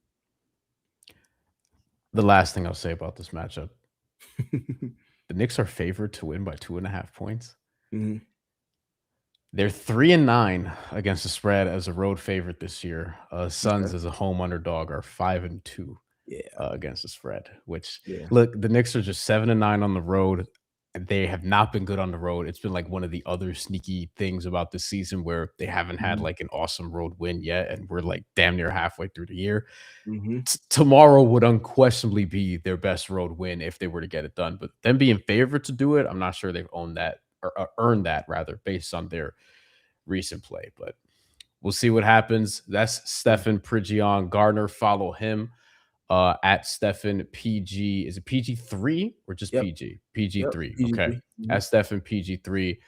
[SPEAKER 1] The last thing I'll say about this matchup, the Knicks are favored to win by 2.5 points.
[SPEAKER 2] Mm-hmm.
[SPEAKER 1] They're 3-9 against the spread as a road favorite this year. Suns as a home underdog are 5-2 against the spread. Which look, the Knicks are just 7-9 on the road. they have not been good on the road. It's been like one of the other sneaky things about this season where they haven't had
[SPEAKER 2] Mhm.
[SPEAKER 1] like an awesome road win yet, and we're like damn near halfway through the year.
[SPEAKER 2] Mhm.
[SPEAKER 1] Tomorrow would unquestionably be their best road win if they were to get it done. But them being favored to do it, I'm not sure they've owned that or earned that rather based on their recent play. But we'll see what happens. That's
[SPEAKER 2] Yeah.
[SPEAKER 1] Stefan Pridgeon-Garner. Follow him at Stefan PG. Is it PG3 or just
[SPEAKER 2] Yep.
[SPEAKER 1] PG?
[SPEAKER 2] Yep.
[SPEAKER 1] PG3. Okay.
[SPEAKER 2] PG3. Mhm.
[SPEAKER 1] At Stefan PG3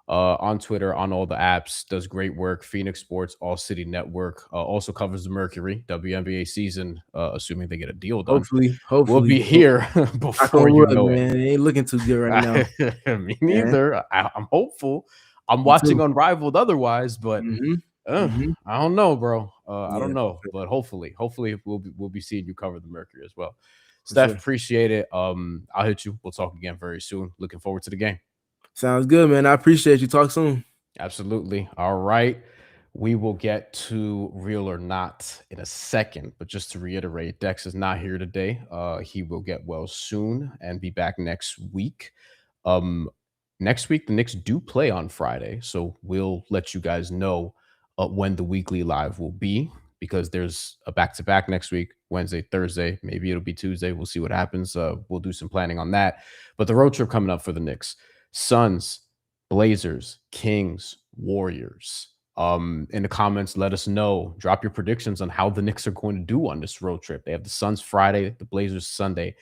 [SPEAKER 1] on Twitter, on all the apps, does great work. Phoenix Sports, All City Network, also covers the Mercury, WNBA season, assuming they get a deal done.
[SPEAKER 2] Hopefully,
[SPEAKER 1] We'll
[SPEAKER 2] hopefully.
[SPEAKER 1] be here
[SPEAKER 2] Knock
[SPEAKER 1] before
[SPEAKER 2] on
[SPEAKER 1] you
[SPEAKER 2] wood,
[SPEAKER 1] know it.
[SPEAKER 2] man. It ain't looking too good right now,
[SPEAKER 1] Me
[SPEAKER 2] man.
[SPEAKER 1] neither. I'm hopeful. I'm
[SPEAKER 2] Me
[SPEAKER 1] watching
[SPEAKER 2] too.
[SPEAKER 1] Unrivaled otherwise, but
[SPEAKER 2] Mhm. Mhm.
[SPEAKER 1] I don't know, bro. I
[SPEAKER 2] Yeah,
[SPEAKER 1] don't know,
[SPEAKER 2] for sure.
[SPEAKER 1] but hopefully we'll be seeing you cover the Mercury as well.
[SPEAKER 2] For
[SPEAKER 1] Steph,
[SPEAKER 2] sure.
[SPEAKER 1] appreciate it. I'll hit you. We'll talk again very soon. Looking forward to the game.
[SPEAKER 2] Sounds good, man. I appreciate you. Talk soon.
[SPEAKER 1] Absolutely. All right. We will get to real or not in a second, but just to reiterate, Dex is not here today. He will get well soon and be back next week. Um, Next week the Knicks do play on Friday, so we'll let you guys know when the weekly live will be because there's a back-to-back next week, Wednesday, Thursday. Maybe it'll be Tuesday. We'll see what happens. We'll do some planning on that. But the road trip coming up for the Knicks, Suns, Blazers, Kings, Warriors. In the comments, let us know. Drop your predictions on how the Knicks are going to do on this road trip. They have the Suns Friday, the Blazers Sunday.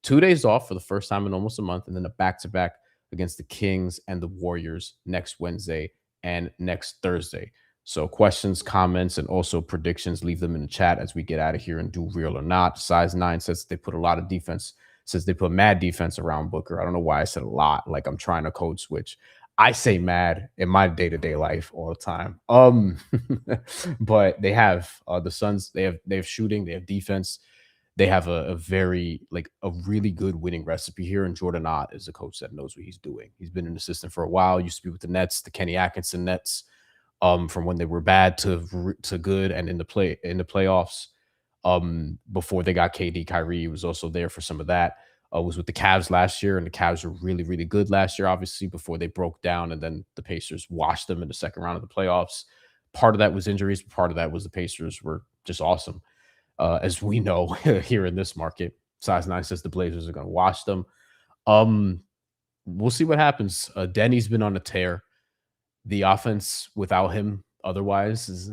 [SPEAKER 1] 2 days off for the first time in almost a month, and then a back-to-back against the Kings and the Warriors next Wednesday and next Thursday. So questions, comments, and also predictions, leave them in the chat as we get out of here and do real or not. Size 9 says they put a lot of defense, says they put mad defense around Booker. I don't know why I said a lot, like I'm trying to code switch. I say mad in my day-to-day life all the time. But they have the Suns, they have shooting, they have defense, they have a very like a really good winning recipe here. And Jordan Ott is a coach that knows what he's doing. He's been an assistant for a while, used to be with the Nets, the Kenny Atkinson Nets, from when they were bad to good and in the playoffs. Before they got KD, Kyrie was also there for some of that. Was with the Cavs last year, and the Cavs were really, really good last year, obviously, before they broke down, and then the Pacers washed them in the second round of the playoffs. Part of that was injuries, part of that was the Pacers were just awesome. As we know here in this market, size 9 says the Blazers are going to wash them. Um, we'll see what happens. Denny's been on a tear. The offense without him, otherwise, is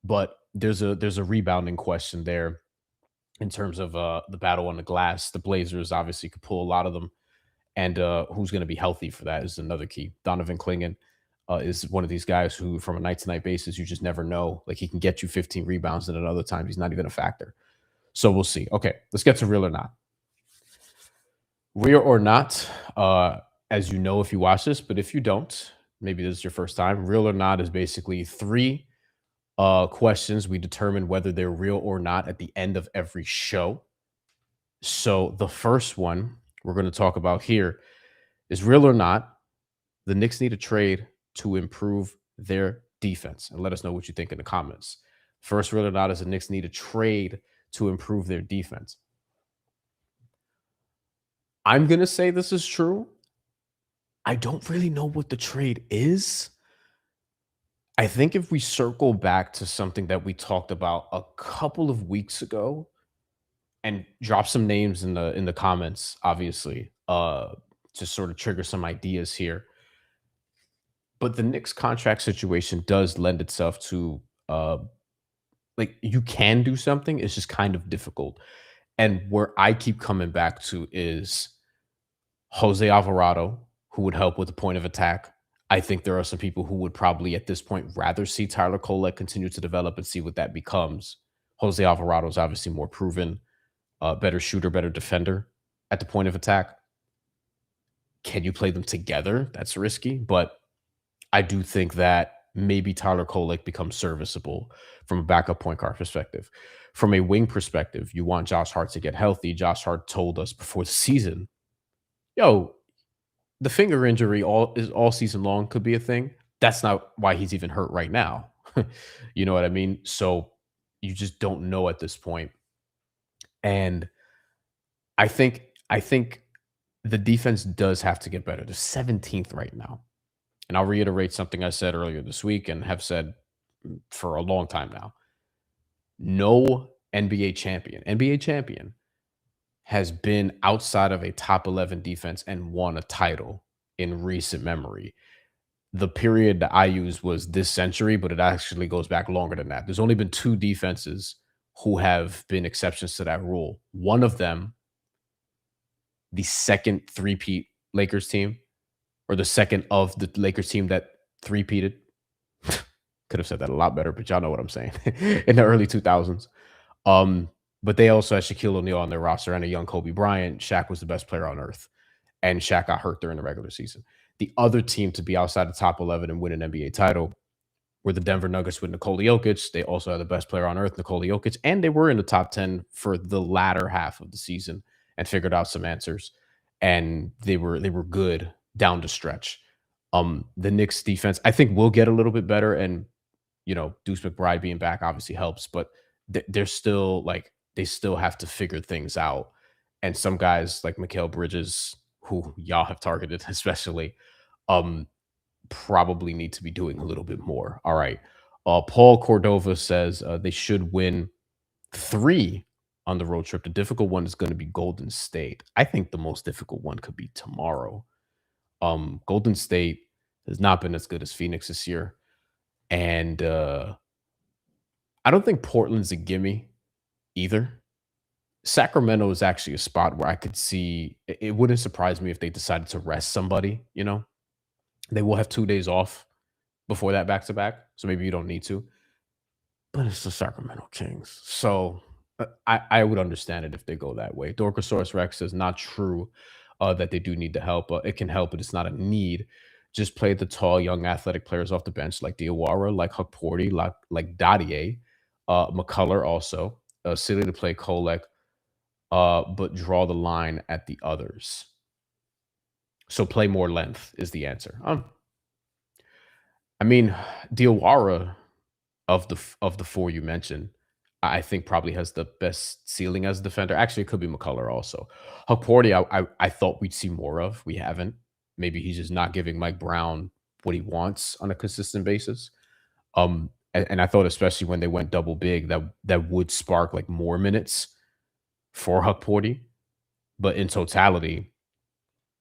[SPEAKER 1] but there's a rebounding question there in terms of the battle on the glass. The Blazers obviously could pull a lot of them, and who's going to be healthy for that is another key. Donovan Clingan is one of these guys who, from a night to night basis, you just never know. Like he can get you 15 rebounds, and at other times he's not even a factor. So we'll see. Okay, let's get to real or not. Real or not, as you know if you watch this, but if you don't, maybe this is your first time. Real or not is basically three questions. We determine whether they're real or not at the end of every show. So the first one we're going to talk about here is real or not. The Knicks need a trade to improve their defense. And let us know what you think in the comments. First, real or not, is the Knicks need a trade to improve their defense. I'm going to say this is true. I don't really know what the trade is. I think if we circle back to something that we talked about a couple of weeks ago and drop some names in the comments, obviously, to sort of trigger some ideas here. But the Knicks contract situation does lend itself to like you can do something, it's just kind of difficult. And where I keep coming back to is Jose Alvarado, who would help with the point of attack. I think there are some people who would probably at this point rather see Tyler Kolek continue to develop and see what that becomes. Jose Alvarado is obviously more proven, better shooter, better defender at the point of attack. Can you play them together? That's risky, but I do think that maybe Tyler Kolek becomes serviceable from a backup point guard perspective. From a wing perspective, you want Josh Hart to get healthy. Josh Hart told us before the season, yo, the finger injury all season long could be a thing. That's not why he's even hurt right now. You know what I mean? So you just don't know at this point. And I think The defense does have to get better. They're 17th right now. And I'll reiterate something I said earlier this week and have said for a long time now. No NBA champion has been outside of a top 11 defense and won a title in recent memory. The period that I use was this century, but it actually goes back longer than that. There's only been two defenses who have been exceptions to that rule. One of them, the second three-peat Lakers team, or the second of the Lakers team that three-peated. Could have said that a lot better, but y'all know what I'm saying. In the early 2000s. But they also had Shaquille O'Neal on their roster and a young Kobe Bryant. Shaq was the best player on earth, and Shaq got hurt during the regular season. The other team to be outside the top 11 and win an NBA title were the Denver Nuggets with Nikola Jokic. They also had the best player on earth, Nikola Jokic, and they were in the top 10 for the latter half of the season and figured out some answers. And they were good down the stretch. The Knicks defense, I think, will get a little bit better, and Deuce McBride being back obviously helps, but they're still they still have to figure things out. And some guys like Mikal Bridges, who y'all have targeted especially, probably need to be doing a little bit more. All right. Paul Cordova says they should win 3 on the road trip. The difficult one is going to be Golden State. I think the most difficult one could be tomorrow. Golden State has not been as good as Phoenix this year. And I don't think Portland's a gimme either. Sacramento is actually a spot where I could see it wouldn't surprise me if they decided to rest somebody. They will have 2 days off before that back to back. So maybe you don't need to. But it's the Sacramento Kings. So I would understand it if they go that way. Dorkosaurus Rex says not true that they do need the help. It can help, but it's not a need. Just play the tall, young, athletic players off the bench like Diawara, like Hukporti, like Dadier, McCullough also. Silly to play Kolek, but draw the line at the others. So play more length is the answer. I mean, Diawara of the 4 you mentioned, I think probably has the best ceiling as a defender. Actually, it could be McCullough also. Hukporti, I thought we'd see more of. We haven't. Maybe he's just not giving Mike Brown what he wants on a consistent basis. And I thought, especially when they went double big, that would spark like more minutes for Hukporti. But in totality,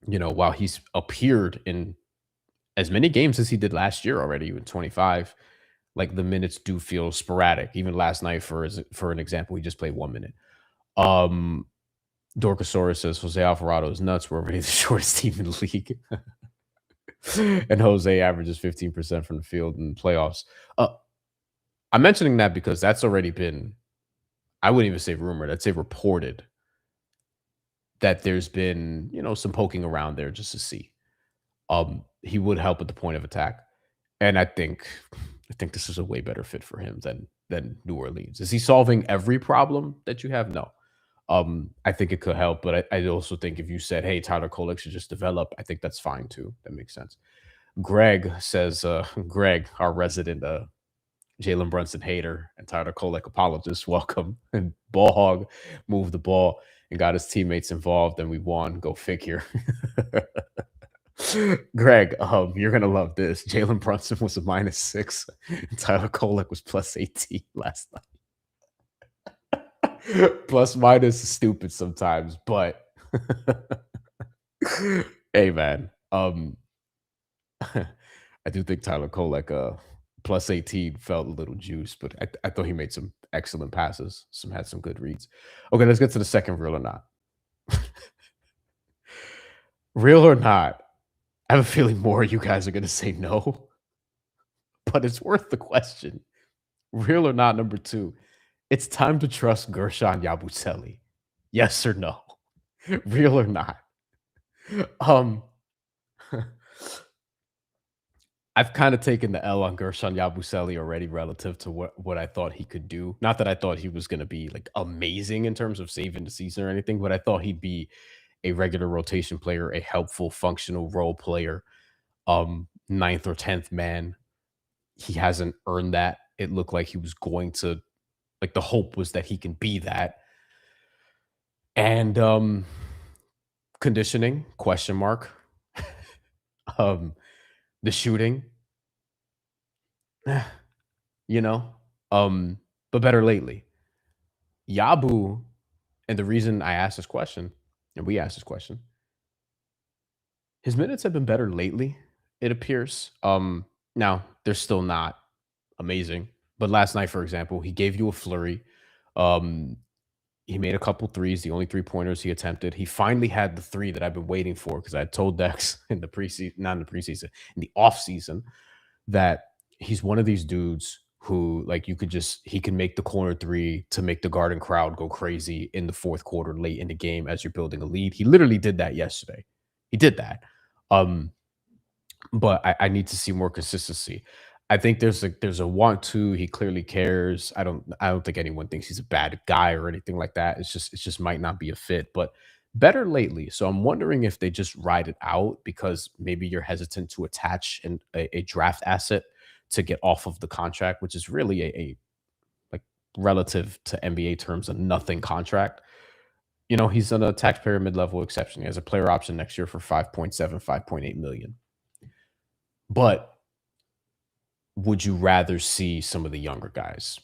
[SPEAKER 1] while he's appeared in as many games as he did last year already, even 25, like the minutes do feel sporadic. Even last night, for an example, he just played 1 minute. Dorkosaurus says Jose Alvarado is nuts. We're already the shortest team in the league. And Jose averages 15% from the field in the playoffs. I'm mentioning that because that's already been, I wouldn't even say rumored, I'd say reported that there's been, some poking around there just to see. He would help at the point of attack. And I think this is a way better fit for him than New Orleans. Is he solving every problem that you have? No. I think it could help, but I also think if you said, hey, Tyler Kolek should just develop, I think that's fine too. That makes sense. Greg says, Greg, our resident Jalen Brunson hater and Tyler Kolek apologist, welcome. And Ball Hog moved the ball and got his teammates involved, and we won. Go figure. Greg, you're gonna love this. Jalen Brunson was a -6, and Tyler Kolek was +18 last night. Plus minus is stupid sometimes, but hey man, I do think Tyler Kolek +18 felt a little juice, but I thought he made some excellent passes, had some good reads. Okay, let's get to the second real or not. Real or not, I have a feeling more of you guys are gonna say no, but it's worth the question. Real or not, number 2. It's time to trust Guerschon Yabusele. Yes or no? Real or not? I've kind of taken the L on Guerschon Yabusele already relative to what I thought he could do. Not that I thought he was going to be like amazing in terms of saving the season or anything, but I thought he'd be a regular rotation player, a helpful, functional role player, 9th or 10th man. He hasn't earned that. It looked like he was going to, like the hope was that he can be that. And Conditioning, question mark. Um, the shooting, eh, you know, um, but better lately. Yabu, and the reason I asked this question, and we asked this question, his minutes have been better lately, it appears. Now they're still not amazing, but last night, for example, he gave you a flurry. Um, he made a couple threes, the only 3-pointers he attempted. He finally had the three that I've been waiting for because I told Dex in the preseason, not in the preseason, in the off season, that he's one of these dudes who like you could just he can make the corner three to make the Garden crowd go crazy in the fourth quarter late in the game as you're building a lead. He literally did that yesterday. He did that. Um, but I need to see more consistency. I think there's a want to. He clearly cares. I don't think anyone thinks he's a bad guy or anything like that. It just might not be a fit, but better lately. So I'm wondering if they just ride it out because maybe you're hesitant to attach a draft asset to get off of the contract, which is really a like relative to NBA terms a nothing contract. He's on a taxpayer mid-level exception. He has a player option next year for 5.7, 5.8 million. But would you rather see some of the younger guys,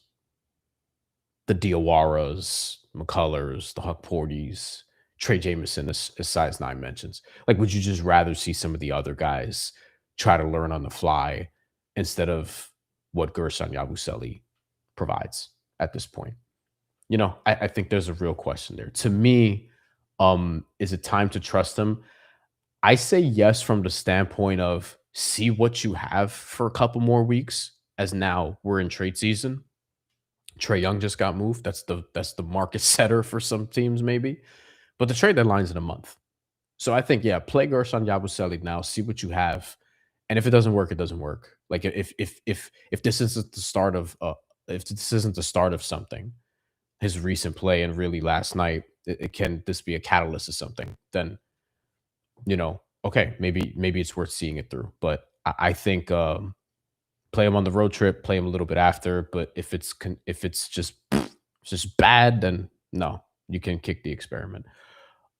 [SPEAKER 1] the Diawaras, McCullers, the Huckporties, Trey Jameson, as size 9 mentions? Like, would you just rather see some of the other guys try to learn on the fly instead of what Guerschon Yabusele provides at this point? I think there's a real question there. To me, is it time to trust him? I say yes from the standpoint of see what you have for a couple more weeks, as now we're in trade season. Trey Young just got moved. That's the market setter for some teams, maybe. But the trade deadline's in a month. So I think, yeah, play Guerschon Yabusele now, see what you have. And if it doesn't work, it doesn't work. Like if this isn't the start of if this isn't the start of something, his recent play and really last night, it can this be a catalyst of something, then okay, maybe it's worth seeing it through. But I think play him on the road trip, play him a little bit after. But if it's just bad, then no, you can kick the experiment.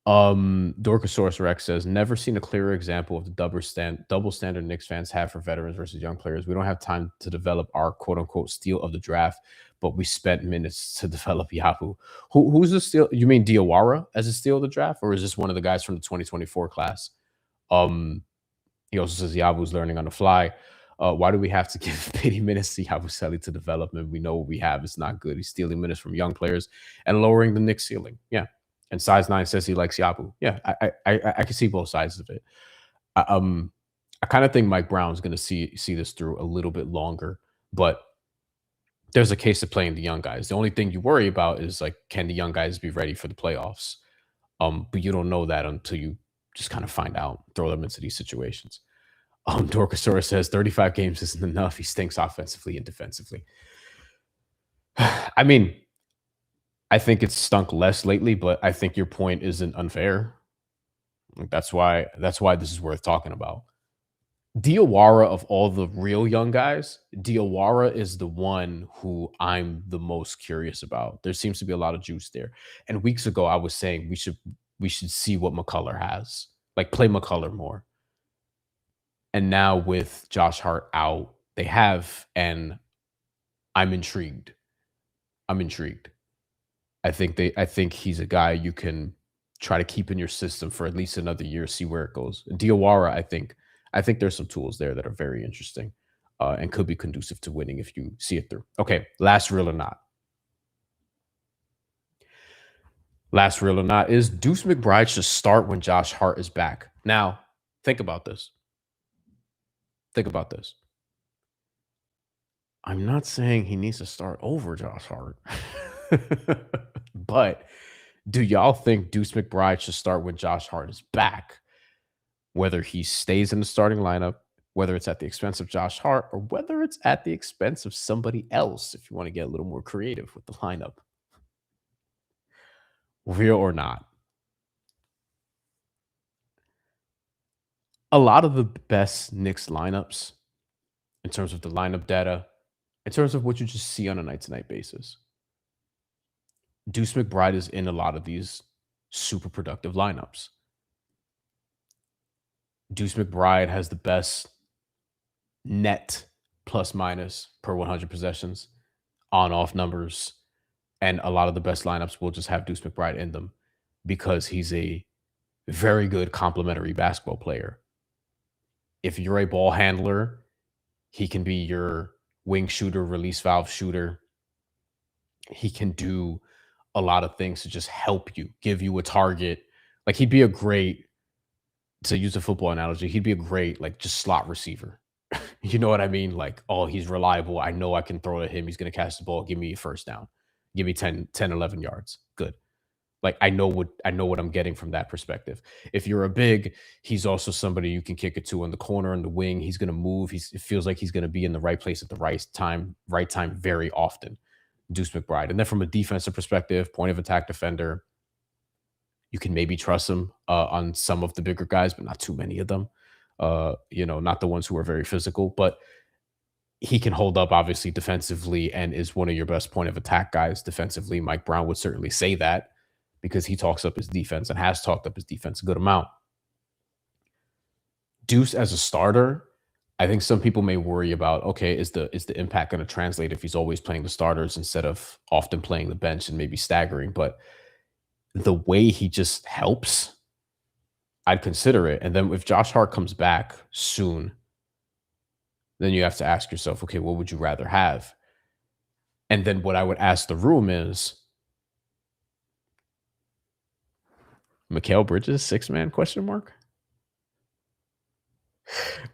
[SPEAKER 1] Dorkosaurus Rex says, never seen a clearer example of the double standard Knicks fans have for veterans versus young players. We don't have time to develop our quote unquote steal of the draft, but we spent minutes to develop Yabu. Who's the steal? You mean Diawara as a steal of the draft, or is this one of the guys from the 2024 class? Um, he also says Yabu's learning on the fly. Why do we have to give 80 minutes to Yabusele to development? We know what we have is not good. He's stealing minutes from young players and lowering the Knicks ceiling. Yeah. And size 9 says he likes Yabu. Yeah, I can see both sides of it. I kind of think Mike Brown's going to see this through a little bit longer, but there's a case of playing the young guys. The only thing you worry about is like, can the young guys be ready for the playoffs? But you don't know that until you just kind of find out, throw them into these situations. Dorkosaurus says 35 games isn't enough. He stinks offensively and defensively. I mean, I think it's stunk less lately, but I think your point isn't unfair. Like, that's why this is worth talking about. Diawara, of all the real young guys, Diawara is the one who I'm the most curious about. There seems to be a lot of juice there. And weeks ago, I was saying we should see what McCullough has. Like, play McCullough more. And now with Josh Hart out, they have, and I'm intrigued. I think he's a guy you can try to keep in your system for at least another year, see where it goes. Diawara, I think there's some tools there that are very interesting and could be conducive to winning if you see it through. Okay, last real or not. Last real or not is Deuce McBride should start when Josh Hart is back. Now, think about this. I'm not saying he needs to start over Josh Hart. But do y'all think Deuce McBride should start when Josh Hart is back? Whether he stays in the starting lineup, whether it's at the expense of Josh Hart, or whether it's at the expense of somebody else, if you want to get a little more creative with the lineup. Real or not? A lot of the best Knicks lineups, in terms of the lineup data, in terms of what you just see on a night-to-night basis, Deuce McBride is in a lot of these super productive lineups. Deuce McBride has the best net plus minus per 100 possessions, on off numbers, and a lot of the best lineups will just have Deuce McBride in them because he's a very good complementary basketball player. If you're a ball handler, he can be your wing shooter, release valve shooter. He can do a lot of things to just help you, give you a target. Like he'd be a great, to use a football analogy, he'd be a great like just slot receiver. You know what I mean? Like, oh, he's reliable. I know I can throw at him. He's going to catch the ball. Give me a first down. Give me 11 yards. Good. Like I know what I'm getting from that perspective. If you're a big, he's also somebody you can kick it to in the corner and the wing. He's going to move. It feels like he's going to be in the right place at the right time very often. Deuce McBride. And then from a defensive perspective, point of attack defender, you can maybe trust him on some of the bigger guys, but not too many of them. Not the ones who are very physical, but he can hold up obviously defensively and is one of your best point of attack guys defensively. Mike Brown would certainly say that because he talks up his defense and has talked up his defense a good amount. Deuce as a starter, I think some people may worry about, okay, is the impact going to translate if he's always playing the starters instead of often playing the bench and maybe staggering? But the way he just helps, I'd consider it. And then if Josh Hart comes back soon, then you have to ask yourself, okay, what would you rather have? And then what I would ask the room is, Mikal Bridges, 6-man question mark?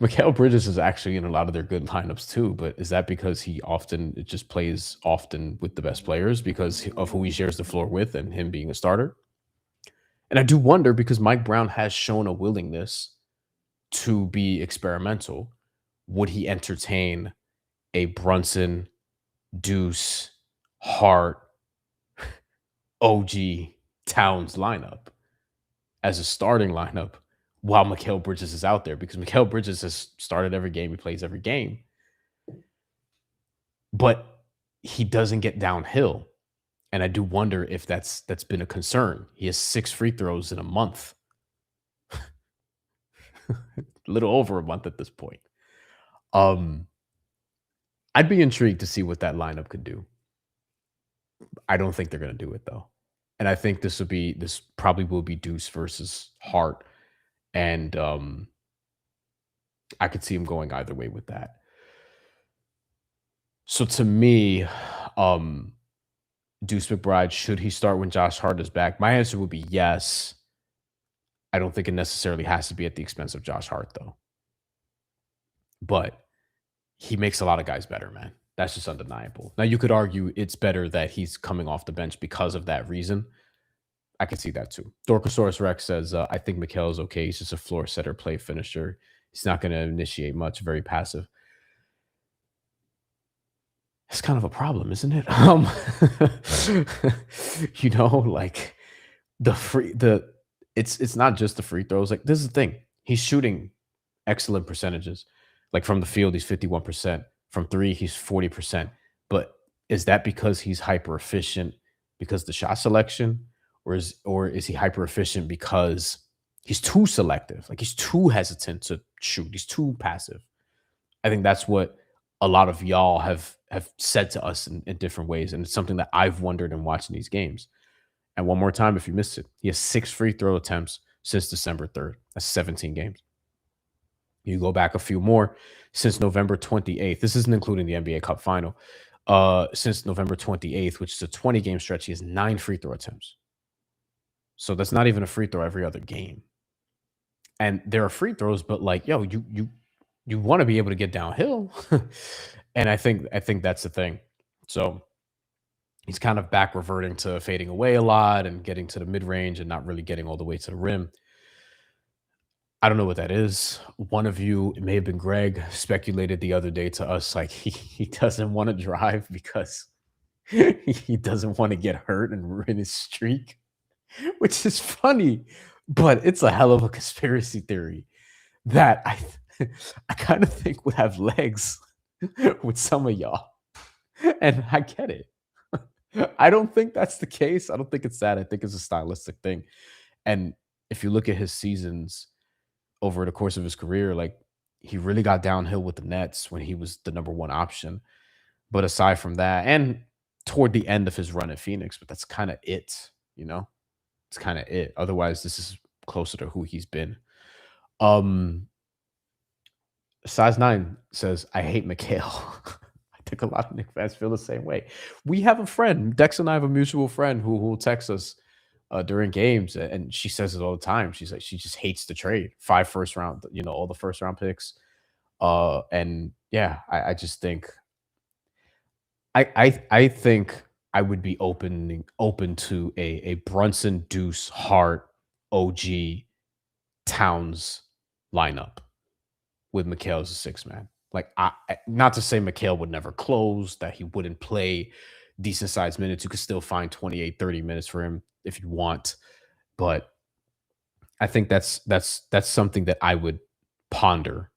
[SPEAKER 1] Mikal Bridges is actually in a lot of their good lineups too, but is that because it just plays often with the best players because of who he shares the floor with and him being a starter? And I do wonder because Mike Brown has shown a willingness to be experimental. Would he entertain a Brunson, Deuce, Hart, OG, Towns lineup as a starting lineup while Mikal Bridges is out there? Because Mikal Bridges has started every game. He plays every game. But he doesn't get downhill. And I do wonder if that's been a concern. He has 6 free throws in a month. A little over a month at this point. I'd be intrigued to see what that lineup could do. I don't think they're going to do it though. And I think this probably will be Deuce versus Hart. And I could see him going either way with that. So to me, Deuce McBride, should he start when Josh Hart is back? My answer would be yes. I don't think it necessarily has to be at the expense of Josh Hart, though. But he makes a lot of guys better, man. That's just undeniable. Now, you could argue it's better that he's coming off the bench because of that reason. I can see that too. Dorkosaurus Rex says, I think Mikal is okay. He's just a floor setter, play finisher. He's not going to initiate much, very passive. It's kind of a problem, isn't it? Like it's not just the free throws. Like, this is the thing. He's shooting excellent percentages. Like from the field, he's 51%. From 3, he's 40%. But is that because he's hyper efficient because the shot selection, or is he hyper efficient because he's too selective? Like he's too hesitant to shoot. He's too passive. I think that's what a lot of y'all have said to us in different ways. And it's something that I've wondered in watching these games. And one more time, if you missed it, he has 6 free throw attempts since December 3rd. That's 17 games. You go back a few more since November 28th. This isn't including the NBA Cup final. Since November 28th, which is a 20-game stretch, he has 9 free throw attempts. So that's not even a free throw every other game. And there are free throws, but like, yo, you want to be able to get downhill. And I think that's the thing. So he's kind of back reverting to fading away a lot and getting to the mid-range and not really getting all the way to the rim. I don't know what that is. One of you, it may have been Greg, speculated the other day to us like he doesn't want to drive because he doesn't want to get hurt and ruin his streak, which is funny, but it's a hell of a conspiracy theory that I kind of think would have legs with some of y'all. And I get it. I don't think that's the case. I don't think it's that. I think it's a stylistic thing. And if you look at his seasons over the course of his career. Like he really got downhill with the Nets when he was the number one option. But aside from that, and toward the end of his run at Phoenix, but that's kind of it, you know? It's kind of it. Otherwise, this is closer to who he's been. Um, Size 9 says, I hate Mikhail. I think a lot of Knicks fans feel the same way. We have a friend, Dex and I have a mutual friend who will text us during games, and she says it all the time. She's like, she just hates the trade. 5 first round, all the first round picks. And yeah, I just think I think I would be open to a Brunson, Deuce, Hart, OG, Towns lineup with Mikal as a six man. Like, not to say Mikal would never close, that he wouldn't play decent sized minutes. You could still find 28, 30 minutes for him if you want. But I think that's something that I would ponder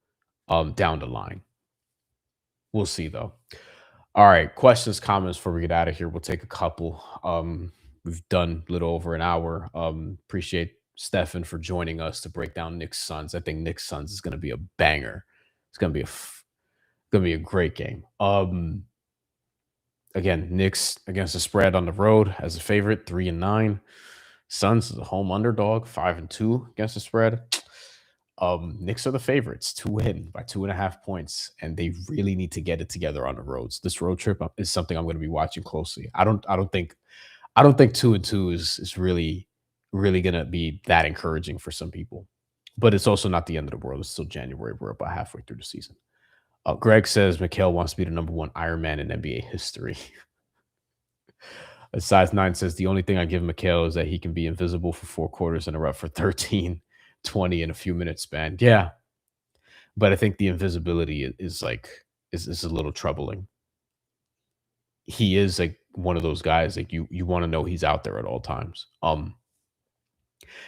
[SPEAKER 1] down the line. We'll see though. All right, questions, comments before we get out of here. We'll take a couple. We've done a little over an hour. Appreciate Stefan for joining us to break down Knicks Suns. I think Knicks Suns is going to be a banger. It's going to be a great game. Again, Knicks against the spread on the road as a favorite, 3-9. Suns is a home underdog, 5-2 against the spread. Knicks are the favorites to win by 2.5 points, and they really need to get it together on the roads. This road trip is something I'm going to be watching closely. I don't think 2-2 is really going to be that encouraging for some people, but it's also not the end of the world. It's still January. We're about halfway through the season. Greg says Mikal wants to be the number one Iron Man in NBA history. Size 9 says the only thing I give Mikal is that he can be invisible for 4 quarters and erupt for 13, 20 in a few minutes span. Yeah. But I think the invisibility is a little troubling. He is like one of those guys, like you want to know he's out there at all times. And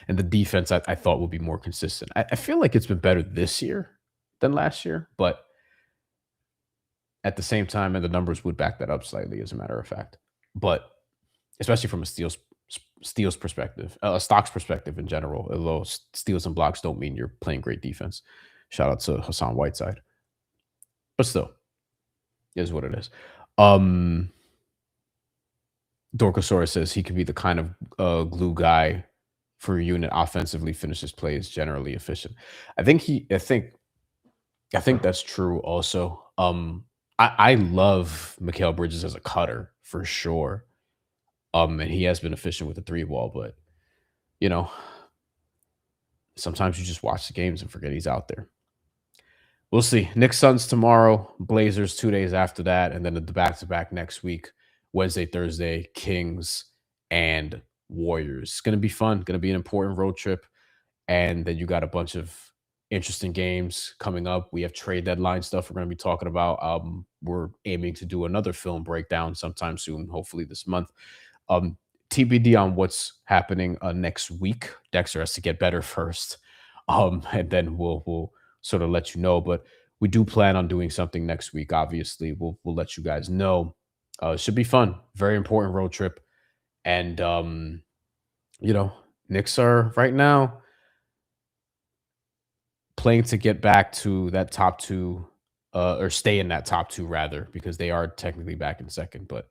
[SPEAKER 1] the defense I thought would be more consistent. I feel like it's been better this year than last year, but at the same time, and the numbers would back that up slightly, as a matter of fact. But especially from a steals perspective, a stocks perspective in general, although steals and blocks don't mean you're playing great defense. Shout out to Hassan Whiteside. But still, is what it is. Dorkosaurus says he could be the kind of glue guy for a unit offensively, finishes plays generally efficient. I think that's true also. I love Mikal Bridges as a cutter for sure. And he has been efficient with the 3-ball, but sometimes you just watch the games and forget he's out there. We'll see. Knicks Suns tomorrow, Blazers 2 days after that, and then the back-to-back next week, Wednesday, Thursday, Kings and Warriors. It's going to be fun. Going to be an important road trip. And then you got a bunch of interesting games coming up. We have trade deadline stuff we're going to be talking about. We're aiming to do another film breakdown sometime soon, hopefully this month. TBD on what's happening next week. Dexter has to get better first. And then we'll sort of let you know. But we do plan on doing something next week. Obviously, we'll let you guys know. It should be fun. Very important road trip. And Knicks are right now playing to get back to that top 2, or stay in that top 2 rather, because they are technically back in second, but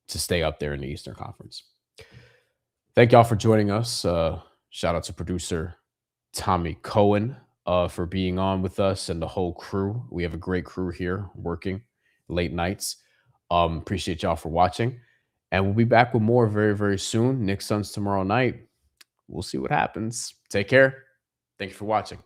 [SPEAKER 1] to stay up there in the Eastern Conference. Thank y'all for joining us. Shout out to producer Tommy Cohen for being on with us and the whole crew. We have a great crew here working late nights. Appreciate y'all for watching. And we'll be back with more very, very soon. Knicks Suns tomorrow night. We'll see what happens. Take care. Thank you for watching.